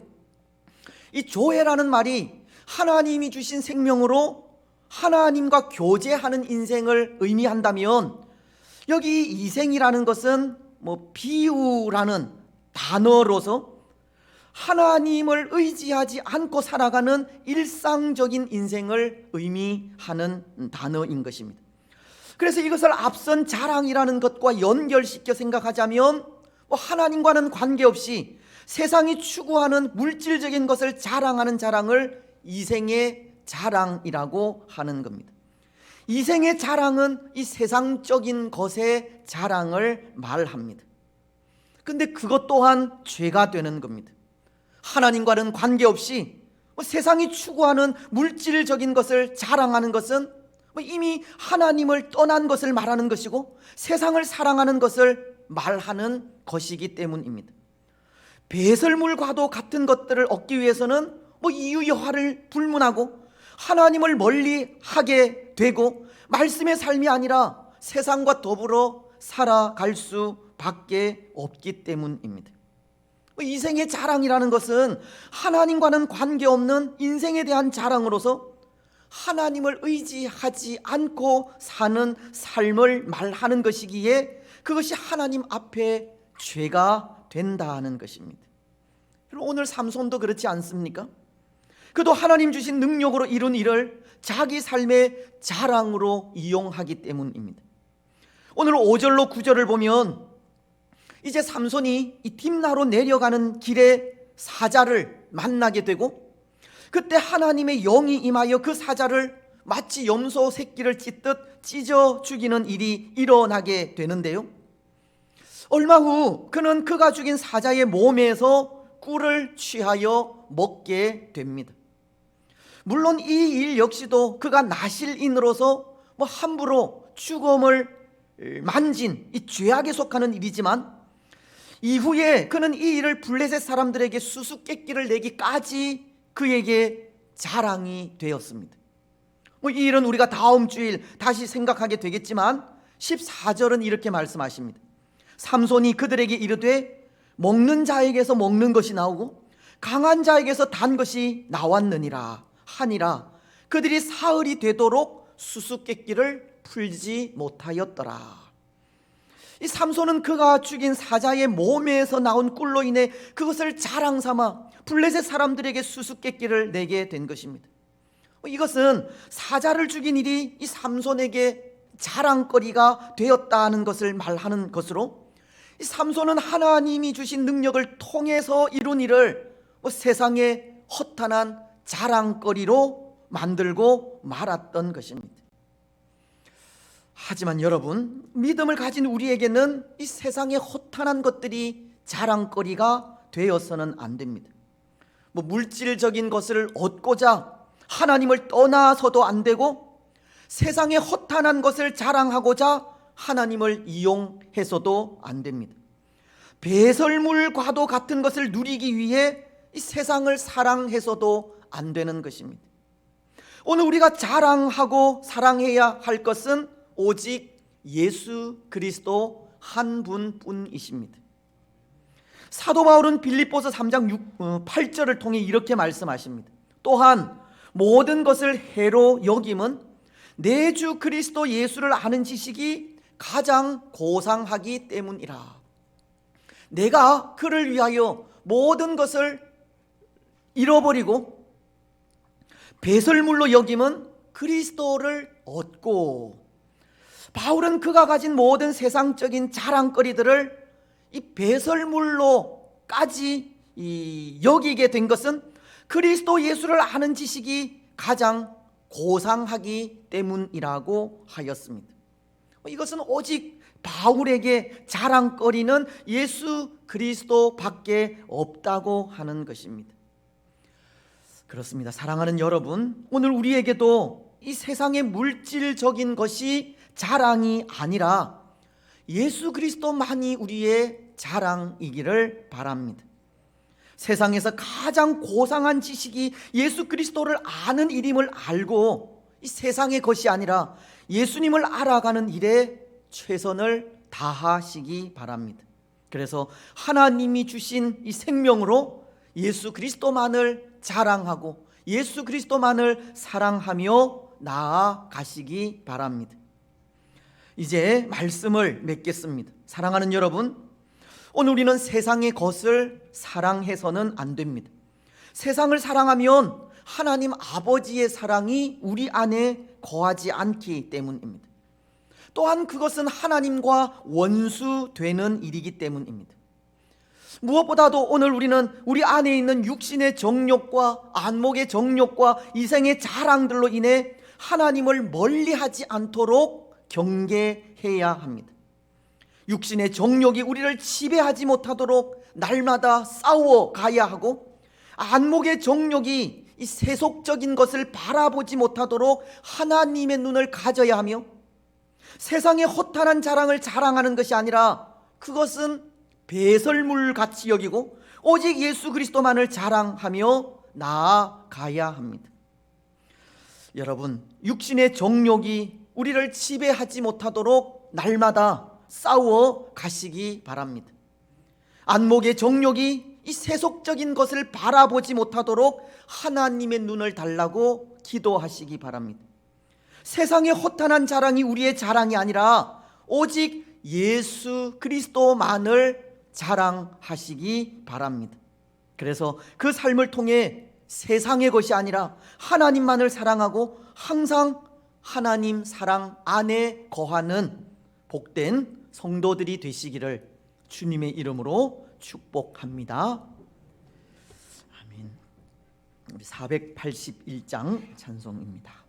[SPEAKER 2] 이 조회라는 말이 하나님이 주신 생명으로 하나님과 교제하는 인생을 의미한다면, 여기 이생이라는 것은 비유라는 단어로서 하나님을 의지하지 않고 살아가는 일상적인 인생을 의미하는 단어인 것입니다. 그래서 이것을 앞선 자랑이라는 것과 연결시켜 생각하자면, 하나님과는 관계없이 세상이 추구하는 물질적인 것을 자랑하는 자랑을 이생의 자랑이라고 하는 겁니다. 이생의 자랑은 이 세상적인 것의 자랑을 말합니다. 근데 그것 또한 죄가 되는 겁니다. 하나님과는 관계없이 세상이 추구하는 물질적인 것을 자랑하는 것은 이미 하나님을 떠난 것을 말하는 것이고 세상을 사랑하는 것을 말하는 것이기 때문입니다. 배설물과도 같은 것들을 얻기 위해서는 이유 여하를 불문하고 하나님을 멀리 하게 되고 말씀의 삶이 아니라 세상과 더불어 살아갈 수밖에 없기 때문입니다. 이생의 자랑이라는 것은 하나님과는 관계없는 인생에 대한 자랑으로서 하나님을 의지하지 않고 사는 삶을 말하는 것이기에 그것이 하나님 앞에 죄가 된다는 것입니다. 오늘 삼손도 그렇지 않습니까? 그도 하나님 주신 능력으로 이룬 일을 자기 삶의 자랑으로 이용하기 때문입니다. 오늘 5절로 9절을 보면 이제 삼손이 이 딥나로 내려가는 길에 사자를 만나게 되고, 그때 하나님의 영이 임하여 그 사자를 마치 염소 새끼를 찢듯 찢어 죽이는 일이 일어나게 되는데요, 얼마 후 그는 그가 죽인 사자의 몸에서 꿀을 취하여 먹게 됩니다. 물론 이 일 역시도 그가 나실인으로서 함부로 죽음을 만진 이 죄악에 속하는 일이지만, 이후에 그는 이 일을 블레셋 사람들에게 수수께끼를 내기까지 그에게 자랑이 되었습니다. 이 일은 우리가 다음 주일 다시 생각하게 되겠지만 14절은 이렇게 말씀하십니다. 삼손이 그들에게 이르되 먹는 자에게서 먹는 것이 나오고 강한 자에게서 단 것이 나왔느니라 하니라. 그들이 사흘이 되도록 수수께끼를 풀지 못하였더라. 이 삼손은 그가 죽인 사자의 몸에서 나온 꿀로 인해 그것을 자랑 삼아 블레셋 사람들에게 수수께끼를 내게 된 것입니다. 이것은 사자를 죽인 일이 이 삼손에게 자랑거리가 되었다는 것을 말하는 것으로, 이 삼손은 하나님이 주신 능력을 통해서 이룬 일을 세상의 허탄한 자랑거리로 만들고 말았던 것입니다. 하지만 여러분, 믿음을 가진 우리에게는 이 세상의 허탄한 것들이 자랑거리가 되어서는 안 됩니다. 물질적인 것을 얻고자 하나님을 떠나서도 안 되고, 세상의 허탄한 것을 자랑하고자 하나님을 이용해서도 안 됩니다. 배설물과도 같은 것을 누리기 위해 이 세상을 사랑해서도 안 되는 것입니다. 오늘 우리가 자랑하고 사랑해야 할 것은 오직 예수 그리스도 한 분뿐이십니다. 사도 바울은 빌립보서 3장 8절을 통해 이렇게 말씀하십니다. 또한 모든 것을 해로 여김은 내 주 그리스도 예수를 아는 지식이 가장 고상하기 때문이라. 내가 그를 위하여 모든 것을 잃어버리고 배설물로 여김은 그리스도를 얻고, 바울은 그가 가진 모든 세상적인 자랑거리들을 이 배설물로까지 여기게 된 것은 그리스도 예수를 아는 지식이 가장 고상하기 때문이라고 하였습니다. 이것은 오직 바울에게 자랑거리는 예수 그리스도밖에 없다고 하는 것입니다. 그렇습니다. 사랑하는 여러분, 오늘 우리에게도 이 세상의 물질적인 것이 자랑이 아니라 예수 그리스도만이 우리의 자랑이기를 바랍니다. 세상에서 가장 고상한 지식이 예수 그리스도를 아는 일임을 알고 이 세상의 것이 아니라 예수님을 알아가는 일에 최선을 다하시기 바랍니다. 그래서 하나님이 주신 이 생명으로 예수 그리스도만을 자랑하고 예수 그리스도만을 사랑하며 나아가시기 바랍니다. 이제 말씀을 맺겠습니다. 사랑하는 여러분, 오늘 우리는 세상의 것을 사랑해서는 안 됩니다. 세상을 사랑하면 하나님 아버지의 사랑이 우리 안에 거하지 않기 때문입니다. 또한 그것은 하나님과 원수되는 일이기 때문입니다. 무엇보다도 오늘 우리는 우리 안에 있는 육신의 정욕과 안목의 정욕과 이생의 자랑들로 인해 하나님을 멀리하지 않도록 경계해야 합니다. 육신의 정욕이 우리를 지배하지 못하도록 날마다 싸워 가야 하고, 안목의 정욕이 이 세속적인 것을 바라보지 못하도록 하나님의 눈을 가져야 하며, 세상의 허탄한 자랑을 자랑하는 것이 아니라 그것은 배설물 같이 여기고 오직 예수 그리스도만을 자랑하며 나아가야 합니다. 여러분, 육신의 정욕이 우리를 지배하지 못하도록 날마다 싸워 가시기 바랍니다. 안목의 정욕이 이 세속적인 것을 바라보지 못하도록 하나님의 눈을 달라고 기도하시기 바랍니다. 세상의 허탄한 자랑이 우리의 자랑이 아니라 오직 예수 그리스도만을 자랑하시기 바랍니다. 그래서 그 삶을 통해 세상의 것이 아니라 하나님만을 사랑하고 항상 하나님 사랑 안에 거하는 복된 성도들이 되시기를 주님의 이름으로 축복합니다. 아멘. 우리 481장 찬송입니다.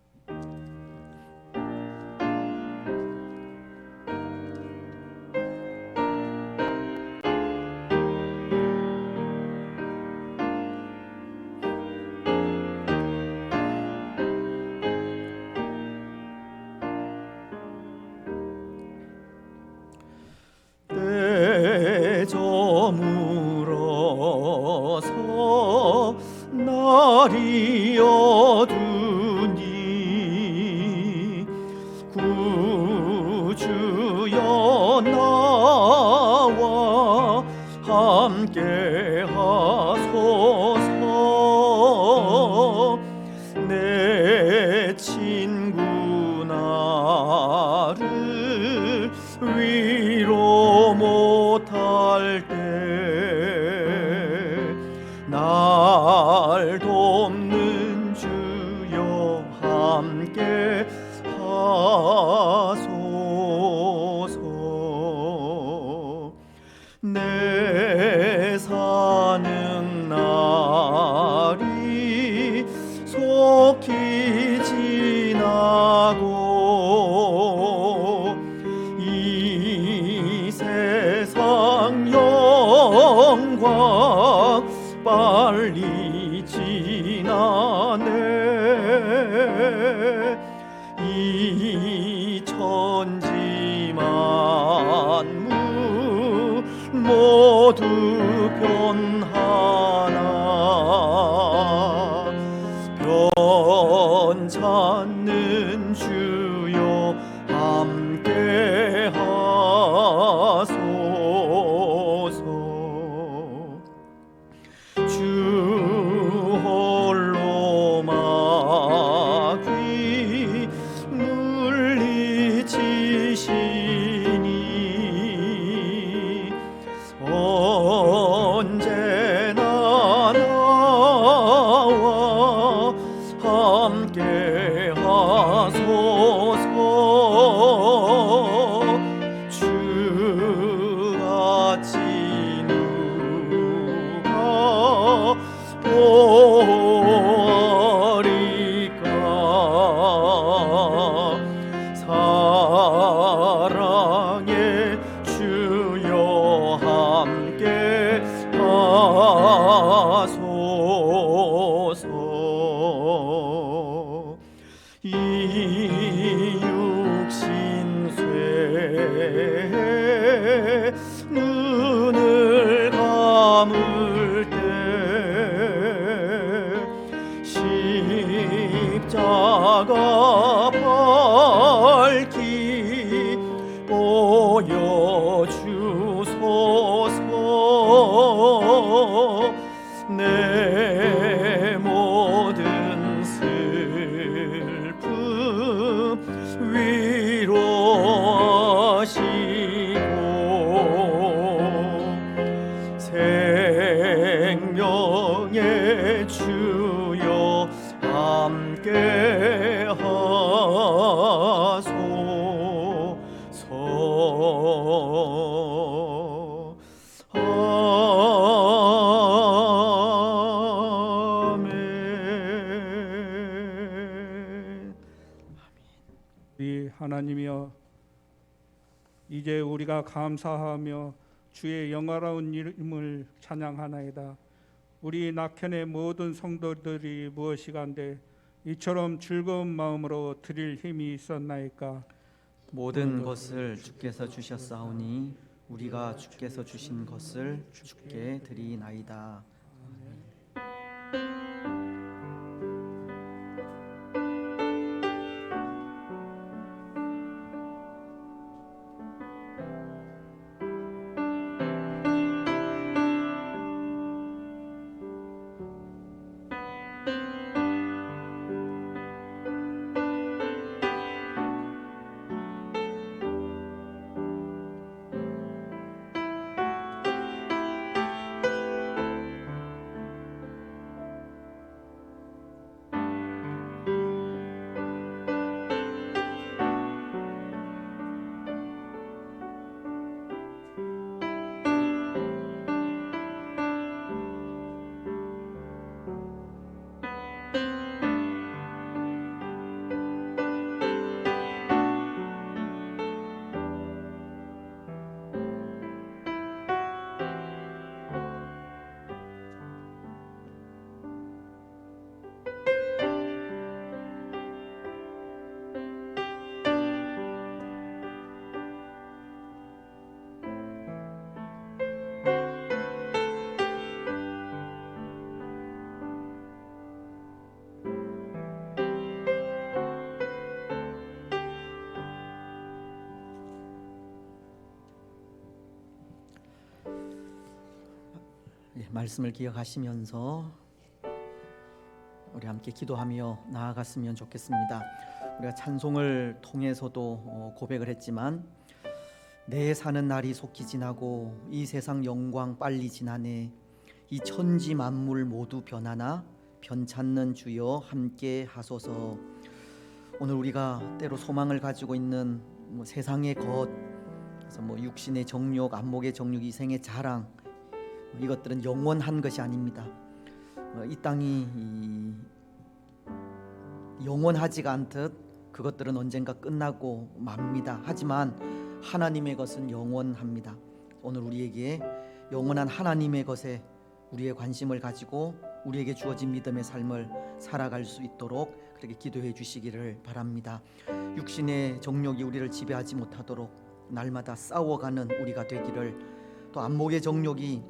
[SPEAKER 2] 저물어서 날이 어두니 구주여 나와 함께 하소서. 내 친구 나를 위로 못할 때 날 돕는 주여 함께 하소서. 내 사는 날이 속히 지나고 이 세상 영광 빨리 지나네. 이 천지 만물 모두 변하나 변 찾는 주여 함께 하소서. 주 홀로 마귀 물리치시니 언제나 나와 함께 하소서. 주같이 누가 보리까. 사랑의 주여 함께 하소서. 이 육신쇠 눈을 감을 때 내 모든 슬픔 위로하시고 생명의 주여 함께 하소서. 아멘.
[SPEAKER 4] 우리 하나님이여, 이제 우리가 감사하며 주의 영화로운 이름을 찬양하나이다. 우리 낙현의 모든 성도들이 무엇이간데 이처럼 즐거운 마음으로 드릴 힘이 있었나이까.
[SPEAKER 2] 모든 것을 주께서 주셨사오니 우리가 주께서 주신 것을 주께 드리나이다. 말씀을 기억하시면서 우리 함께 기도하며 나아갔으면 좋겠습니다. 우리가 찬송을 통해서도 고백을 했지만 내 사는 날이 속히 지나고 이 세상 영광 빨리 지나네. 이 천지 만물 모두 변하나 변찮는 주여 함께 하소서. 오늘 우리가 때로 소망을 가지고 있는 세상의 것, 그래서 육신의 정욕, 안목의 정욕, 이생의 자랑, 이것들은 영원한 것이 아닙니다. 이 땅이 영원하지가 않듯 그것들은 언젠가 끝나고 맙니다. 하지만 하나님의 것은 영원합니다. 오늘 우리에게 영원한 하나님의 것에 우리의 관심을 가지고 우리에게 주어진 믿음의 삶을 살아갈 수 있도록 그렇게 기도해 주시기를 바랍니다. 육신의 정욕이 우리를 지배하지 못하도록 날마다 싸워가는 우리가 되기를, 또 안목의 정욕이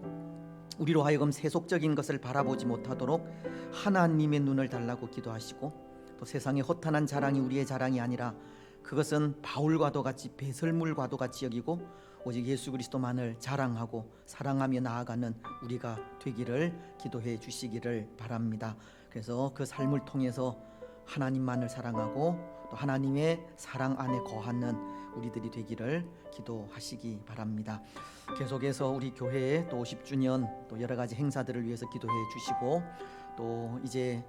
[SPEAKER 2] 우리로 하여금 세속적인 것을 바라보지 못하도록 하나님의 눈을 달라고 기도하시고, 또 세상의 허탄한 자랑이 우리의 자랑이 아니라 그것은 바울과도 같이 배설물과도 같이 여기고 오직 예수 그리스도만을 자랑하고 사랑하며 나아가는 우리가 되기를 기도해 주시기를 바랍니다. 그래서 그 삶을 통해서 하나님만을 사랑하고 또 하나님의 사랑 안에 거하는 우리들이 되기를 기도하시기 바랍니다. 계속해서 우리 교회의 또 50주년 또 여러 가지 행사들을 위해서 기도해 주시고, 또 이제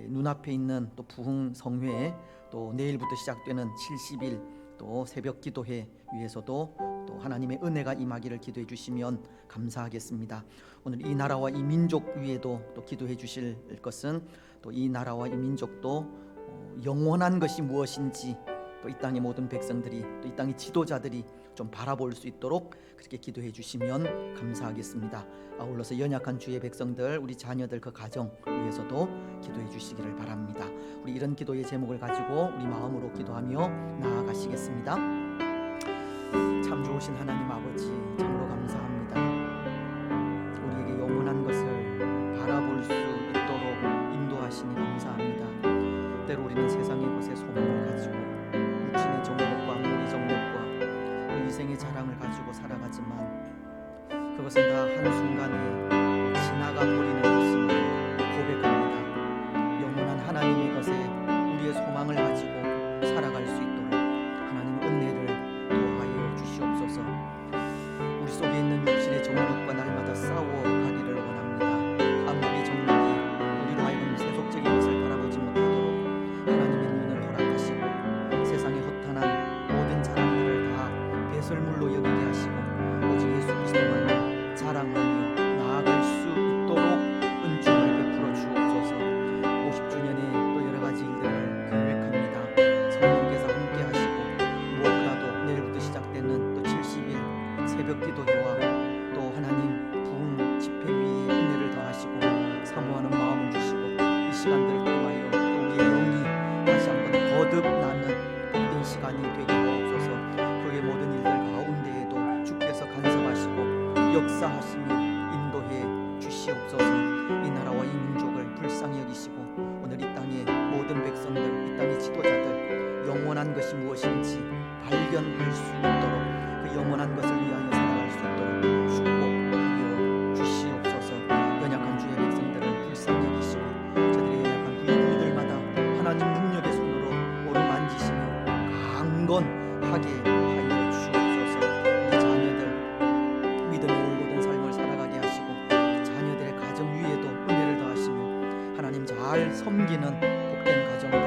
[SPEAKER 2] 눈앞에 있는 또 부흥 성회에 또 내일부터 시작되는 70일 또 새벽 기도회 위해서도 또 하나님의 은혜가 임하기를 기도해 주시면 감사하겠습니다. 오늘 이 나라와 이 민족 위에도 또 기도해 주실 것은, 또 이 나라와 이 민족도 영원한 것이 무엇인지 또 이 땅의 모든 백성들이, 또 이 땅의 지도자들이 좀 바라볼 수 있도록 그렇게 기도해 주시면 감사하겠습니다. 아울러서 연약한 주의 백성들, 우리 자녀들 그 가정 위해서도 기도해 주시기를 바랍니다. 우리 이런 기도의 제목을 가지고 우리 마음으로 기도하며 나아가시겠습니다. 참 좋으신 하나님 아버지, 참으로 감사합니다. 우리에게 영원한 것을 바라볼 수 있도록 인도하시니 감사합니다. 때로 우리는 세상의 것에 소망을 가지고 육신의 정욕과 안목의 정욕과 인생의 자랑을 가지고 살아가지만 그것은 다 한순간에 지나 지나가 버리는 것임을 고백합니다. 영원한 하나님의 것에 우리의 소망을 가지고 살아갈 수 있도록 하나님 은혜를 더하여 주시옵소서. 우리 속에 있는 육신의 정욕과 날마다 싸워가기를 원합니다. 안목의 정욕이 우리로 하여금 세속적인 것을 바라보지 못하도록 하나님의 눈을 허락하시고 세상의 허탄한 모든 자랑들을 다 배설물로 여기게 하시고 오직 예수 그리스도만을 자랑하며 나아갈 수 있도록 은총을 베풀어 주옵소서. 50주년의 또 여러 가지 일들을 계획합니다. 성령께서 함께 하시고 무엇보다도 내일부터 시작되는 또 70일 새벽 기도회와 또 하나님 부흥 집회 위에 은혜를 더하시고 사모하는 마음을 주시고 이 시간들을 통하여 또 우리의 영이 다시 한번 거듭나는 복된 시간이 되게 하옵소서. 그의 모든 일들 가운데에도 주께서 간섭하시고 역사하시며 인도해 주시옵소서. 이 나라와 이 민족을 불쌍히 여기시고 오늘 이 땅의 모든 백성들, 이 땅의 지도자들 영원한 것이 무엇인지 발견할 수 있도록 그 영원한 것을 위하여 살아갈 수 있도록 축복하여 주시옵소서. 연약한 주의 백성들을 불쌍히 여기시고 저들의 연약한 부위들마다 하나님 능력의 손으로 오르만지시며 강건하게 하여 주옵소서. 우리 자녀들 믿음의 올곧은 삶을 살아가게 하시고 자녀들의 가정 위에도 은혜를 더하시며 하나님 잘 섬기는 복된 가정들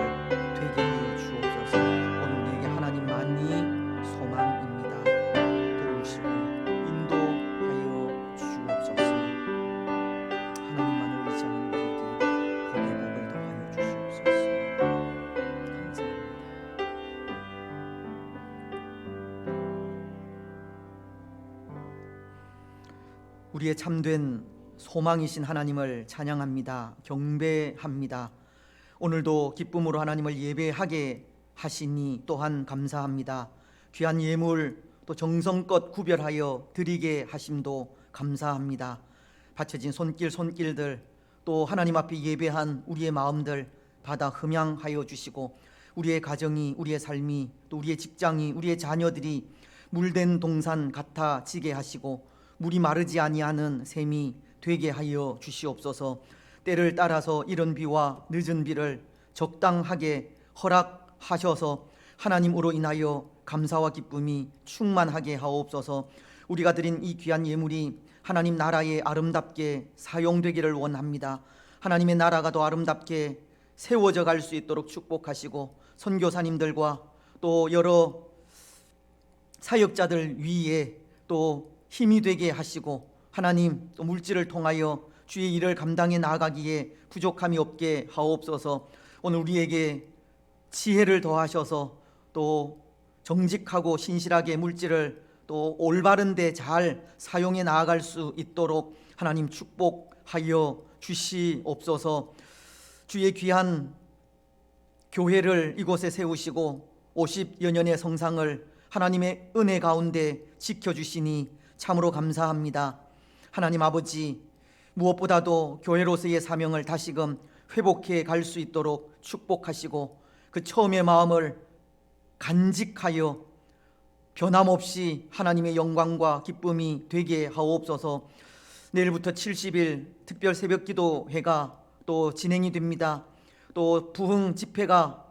[SPEAKER 2] 되게 하여 주옵소서. 오늘 우리에게 하나님만이 소망입니다. 도우시고 인도하여 주옵소서. 하나님만을 의지하는 우리에게 복의 복을 더하여 주시옵소서. 감사합니다. 우리의 참된 소망이신 하나님을 찬양합니다. 경배합니다. 오늘도 기쁨으로 하나님을 예배하게 하시니 또한 감사합니다. 귀한 예물 또 정성껏 구별하여 드리게 하심도 감사합니다. 바쳐진 손길들 또 하나님 앞에 예배한 우리의 마음들 받아 흠양하여 주시고 우리의 가정이, 우리의 삶이, 또 우리의 직장이, 우리의 자녀들이 물된 동산 같아지게 하시고 물이 마르지 아니하는 샘이 되게 하여 주시옵소서. 때를 따라서 이른 비와 늦은 비를 적당하게 허락하셔서 하나님으로 인하여 감사와 기쁨이 충만하게 하옵소서. 우리가 드린 이 귀한 예물이 하나님 나라에 아름답게 사용되기를 원합니다. 하나님의 나라가 더 아름답게 세워져 갈 수 있도록 축복하시고 선교사님들과 또 여러 사역자들 위에 또 힘이 되게 하시고 하나님 또 물질을 통하여 주의 일을 감당해 나아가기에 부족함이 없게 하옵소서. 오늘 우리에게 지혜를 더하셔서 또 정직하고 신실하게 물질을 또 올바른 데 잘 사용해 나아갈 수 있도록 하나님 축복하여 주시옵소서. 주의 귀한 교회를 이곳에 세우시고 50여 년의 성상을 하나님의 은혜 가운데 지켜주시니 참으로 감사합니다. 하나님 아버지, 무엇보다도 교회로서의 사명을 다시금 회복해 갈 수 있도록 축복하시고 그 처음의 마음을 간직하여 변함없이 하나님의 영광과 기쁨이 되게 하옵소서. 내일부터 70일 특별 새벽 기도회가 또 진행이 됩니다. 또 부흥 집회가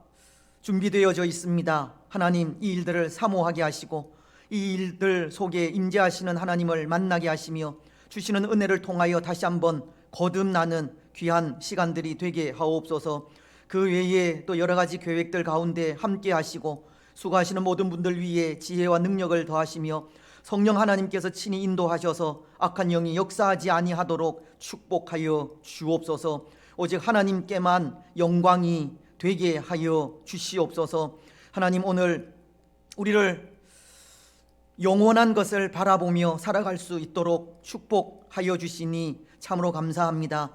[SPEAKER 2] 준비되어져 있습니다. 하나님 이 일들을 사모하게 하시고 이 일들 속에 임재하시는 하나님을 만나게 하시며 주시는 은혜를 통하여 다시 한번 거듭나는 귀한 시간들이 되게 하옵소서. 그 외에 또 여러 가지 계획들 가운데 함께 하시고 수고하시는 모든 분들 위에 지혜와 능력을 더하시며 성령 하나님께서 친히 인도하셔서 악한 영이 역사하지 아니하도록 축복하여 주옵소서. 오직 하나님께만 영광이 되게 하여 주시옵소서. 하나님 오늘 우리를 영원한 것을 바라보며 살아갈 수 있도록 축복하여 주시니 참으로 감사합니다.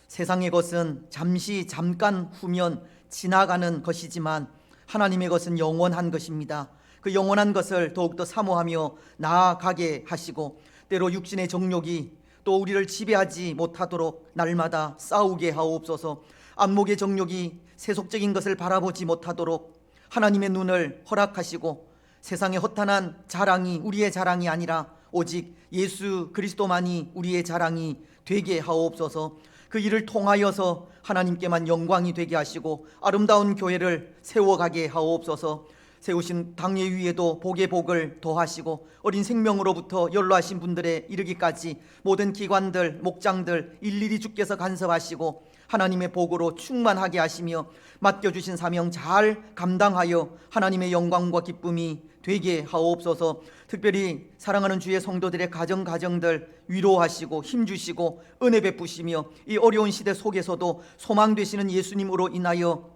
[SPEAKER 2] 세상의 것은 잠깐 후면 지나가는 것이지만 하나님의 것은 영원한 것입니다. 그 영원한 것을 더욱더 사모하며 나아가게 하시고 때로 육신의 정욕이 또 우리를 지배하지 못하도록 날마다 싸우게 하옵소서. 안목의 정욕이 세속적인 것을 바라보지 못하도록 하나님의 눈을 허락하시고 세상의 허탄한 자랑이 우리의 자랑이 아니라 오직 예수 그리스도만이 우리의 자랑이 되게 하옵소서. 그 일을 통하여서 하나님께만 영광이 되게 하시고 아름다운 교회를 세워가게 하옵소서. 세우신 당회 위에도 복의 복을 더하시고 어린 생명으로부터 연로하신 분들에 이르기까지 모든 기관들, 목장들 일일이 주께서 간섭하시고 하나님의 복으로 충만하게 하시며 맡겨주신 사명 잘 감당하여 하나님의 영광과 기쁨이 되게 하옵소서. 특별히 사랑하는 주의 성도들의 가정들 위로하시고 힘주시고 은혜 베푸시며 이 어려운 시대 속에서도 소망 되시는 예수님으로 인하여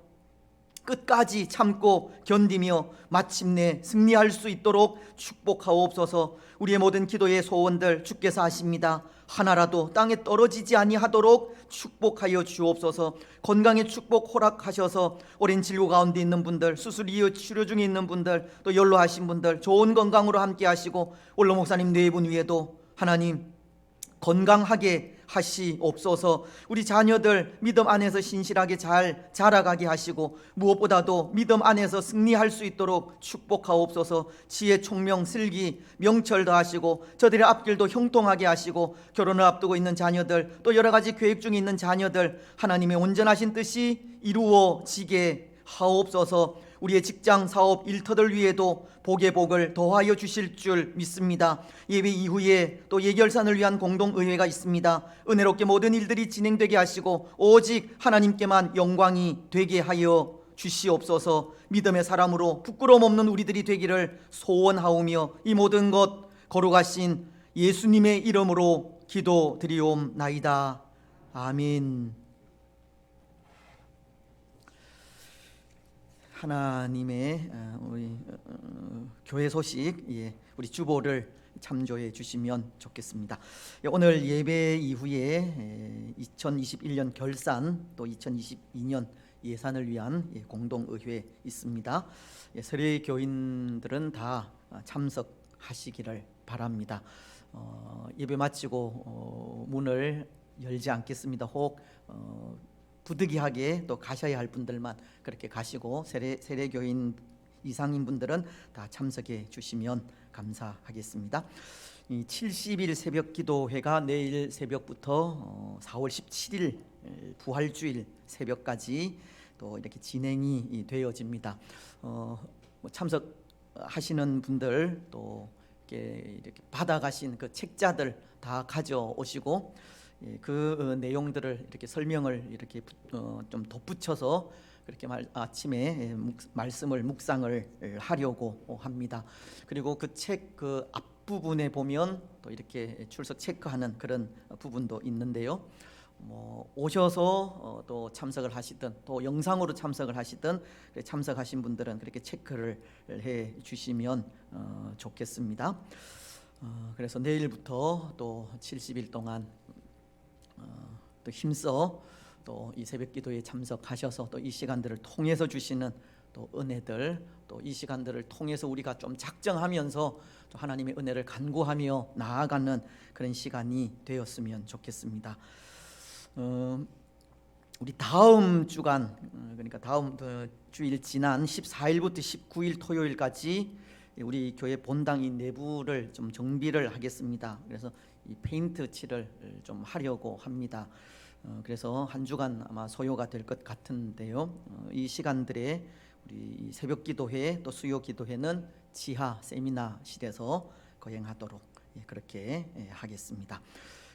[SPEAKER 2] 끝까지 참고 견디며 마침내 승리할 수 있도록 축복하옵소서. 우리의 모든 기도의 소원들 주께서 하십니다. 하나라도 땅에 떨어지지 아니하도록 축복하여 주옵소서. 건강의 축복 허락하셔서 오랜 질고 가운데 있는 분들, 수술 이후 치료 중에 있는 분들, 또 연로하신 분들 좋은 건강으로 함께 하시고 원로 목사님 네 분 위에도 하나님 건강하게 하시옵소서. 우리 자녀들 믿음 안에서 신실하게 잘 자라가게 하시고 무엇보다도 믿음 안에서 승리할 수 있도록 축복하옵소서. 지혜, 총명, 슬기, 명철 더하시고 저들의 앞길도 형통하게 하시고 결혼을 앞두고 있는 자녀들, 또 여러 가지 계획 중에 있는 자녀들 하나님의 온전하신 뜻이 이루어지게 하옵소서. 우리의 직장, 사업, 일터들 위에도 복의 복을 더하여 주실 줄 믿습니다. 예배 이후에 또 예결산을 위한 공동의회가 있습니다. 은혜롭게 모든 일들이 진행되게 하시고 오직 하나님께만 영광이 되게 하여 주시옵소서. 믿음의 사람으로 부끄러움 없는 우리들이 되기를 소원하오며 이 모든 것 거룩하신 예수님의 이름으로 기도드리옵나이다. 아멘. 하나님의 우리 교회 소식, 우리 주보를 참조해 주시면 좋겠습니다. 오늘 예배 이후에 2021년 결산 또 2022년 예산을 위한 공동의회 있습니다. 세례 교인들은 다 참석하시기를 바랍니다. 예배 마치고 문을 열지 않겠습니다. 혹 부득이하게 또 가셔야 할 분들만 그렇게 가시고 세례교인 이상인 분들은 다 참석해 주시면 감사하겠습니다. 이 70일 새벽 기도회가 내일 새벽부터 4월 17일 부활주일 새벽까지 또 이렇게 진행이 되어집니다. 참석하시는 분들 또 이렇게 받아가신 그 책자들 다 가져오시고 그 내용들을 이렇게 설명을 이렇게 좀 덧붙여서 그렇게 아침에 말씀을 묵상을 하려고 합니다. 그리고 그 책 그 앞부분에 보면 또 이렇게 출석 체크하는 그런 부분도 있는데요. 오셔서 또 참석을 하시든 또 영상으로 참석을 하시든 참석하신 분들은 그렇게 체크를 해 주시면 좋겠습니다. 그래서 내일부터 또 70일 동안 또 힘써 또 이 새벽기도에 참석하셔서 또 이 시간들을 통해서 주시는 또 은혜들, 또 이 시간들을 통해서 우리가 좀 작정하면서 또 하나님의 은혜를 간구하며 나아가는 그런 시간이 되었으면 좋겠습니다. 우리 다음 주간, 그러니까 다음 주일 지난 14일부터 19일 토요일까지 우리 교회 본당 이 내부를 좀 정비를 하겠습니다. 그래서 이 페인트 칠을 좀 하려고 합니다. 그래서 한 주간 아마 소요가 될 것 같은데요. 이 시간들에 우리 새벽 기도회 또 수요 기도회는 지하 세미나실에서 거행하도록 그렇게 하겠습니다.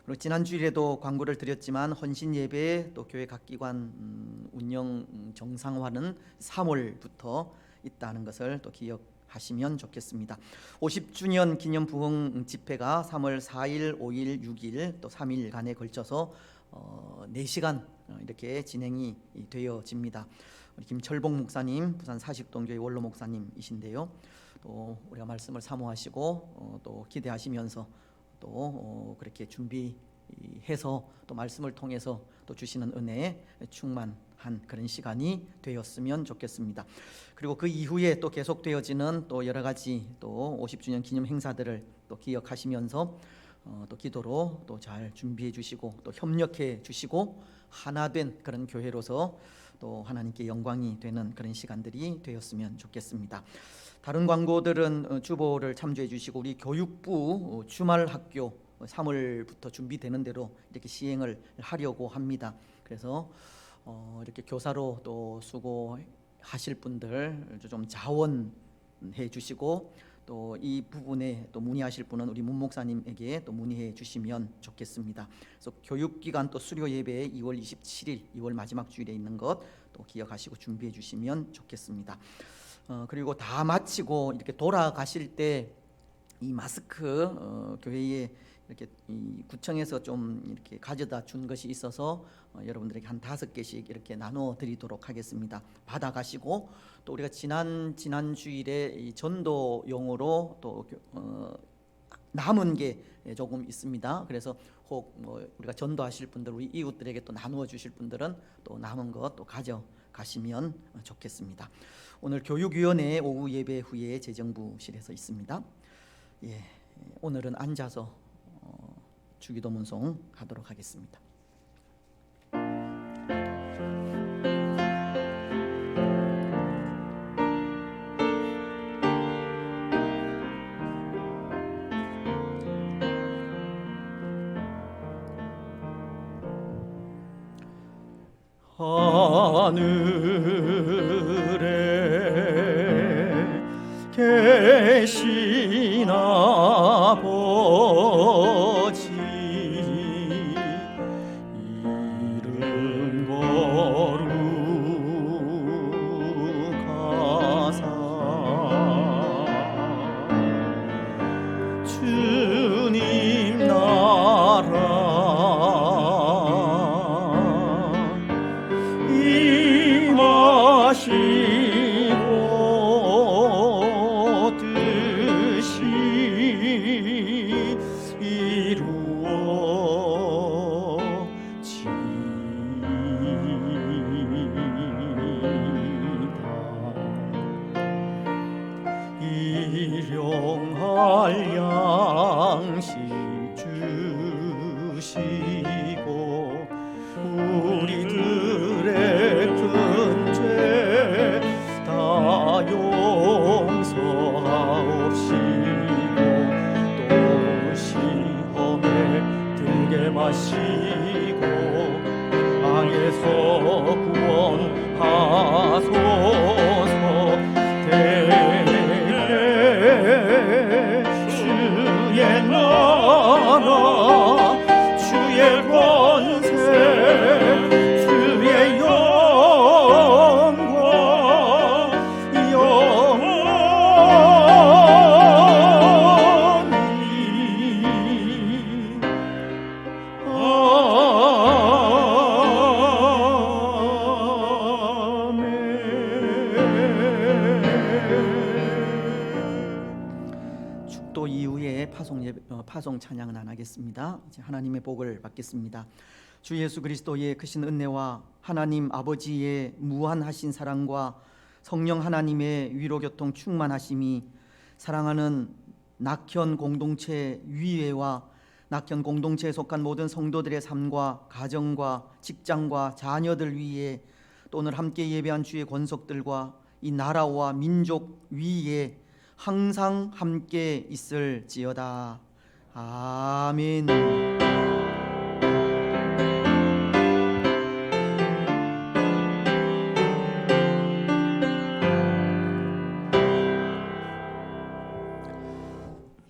[SPEAKER 2] 그리고 지난 주일에도 광고를 드렸지만 헌신 예배 또 교회 각 기관 운영 정상화는 3월부터 있다는 것을 또 기억하시면 좋겠습니다. 50주년 기념 부흥 집회가 3월 4일, 5일, 6일 또 3일간에 걸쳐서 4시간 이렇게 진행이 되어집니다. 우리 김철봉 목사님, 부산 사식동교회 원로 목사님이신데요. 또 우리가 말씀을 사모하시고 또 기대하시면서 또 그렇게 준비해서 또 말씀을 통해서 또 주시는 은혜에 충만한 그런 시간이 되었으면 좋겠습니다. 그리고 그 이후에 또 계속되어지는 또 여러 가지 또 50주년 기념 행사들을 또 기억하시면서 또 기도로 또 잘 준비해 주시고 또 협력해 주시고 하나된 그런 교회로서 또 하나님께 영광이 되는 그런 시간들이 되었으면 좋겠습니다. 다른 광고들은 주보를 참조해 주시고 우리 교육부 주말 학교 3월부터 준비되는 대로 이렇게 시행을 하려고 합니다. 그래서 이렇게 교사로 또 수고하실 분들 좀 자원해 주시고 또 이 부분에 또 문의하실 분은 우리 문 목사님에게 또 문의해 주시면 좋겠습니다. 그래서 교육기관 또 수료 예배 2월 27일 2월 마지막 주일에 있는 것 또 기억하시고 준비해 주시면 좋겠습니다. 그리고 다 마치고 이렇게 돌아가실 때 이 마스크 교회에 이렇게 이 구청에서 좀 이렇게 가져다 준 것이 있어서 여러분들에게 한 5개씩 이렇게 나눠 드리도록 하겠습니다. 받아 가시고 또 우리가 지난 주일에 이 전도용으로 또 남은 게 조금 있습니다. 그래서 혹 우리가 전도하실 분들, 우리 이웃들에게 또 나누어 주실 분들은 또 남은 것 또 가져가시면 좋겠습니다. 오늘 교육위원회 오후 예배 후에 재정부실에서 있습니다. 예, 오늘은 앉아서 주기도문송 하도록 하겠습니다. 하늘에 계신 아버지 이름 거룩하사 주님 나라 임하시고 뜻이 이루어지다 일용할 양식 주시고 우리들의 큰 죄 다 용서하옵시고 또 시험에 들게 마시고 악에서 구원하소서. 주의 나라 주의 권세 주의 영광 영원히 축도 이후에 파송 찬양은 안 하겠습니다. 이제 하나님의 복을 받겠습니다. 주 예수 그리스도의 크신 은혜와 하나님 아버지의 무한하신 사랑과 성령 하나님의 위로교통 충만하심이 사랑하는 낙현 공동체 위회와 낙현 공동체에 속한 모든 성도들의 삶과 가정과 직장과 자녀들 위에 또 오늘 함께 예배한 주의 권속들과 이 나라와 민족 위에 항상 함께 있을지어다. 아멘.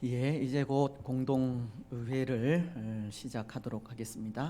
[SPEAKER 2] 예, 이제 곧 공동의회를 시작하도록 하겠습니다.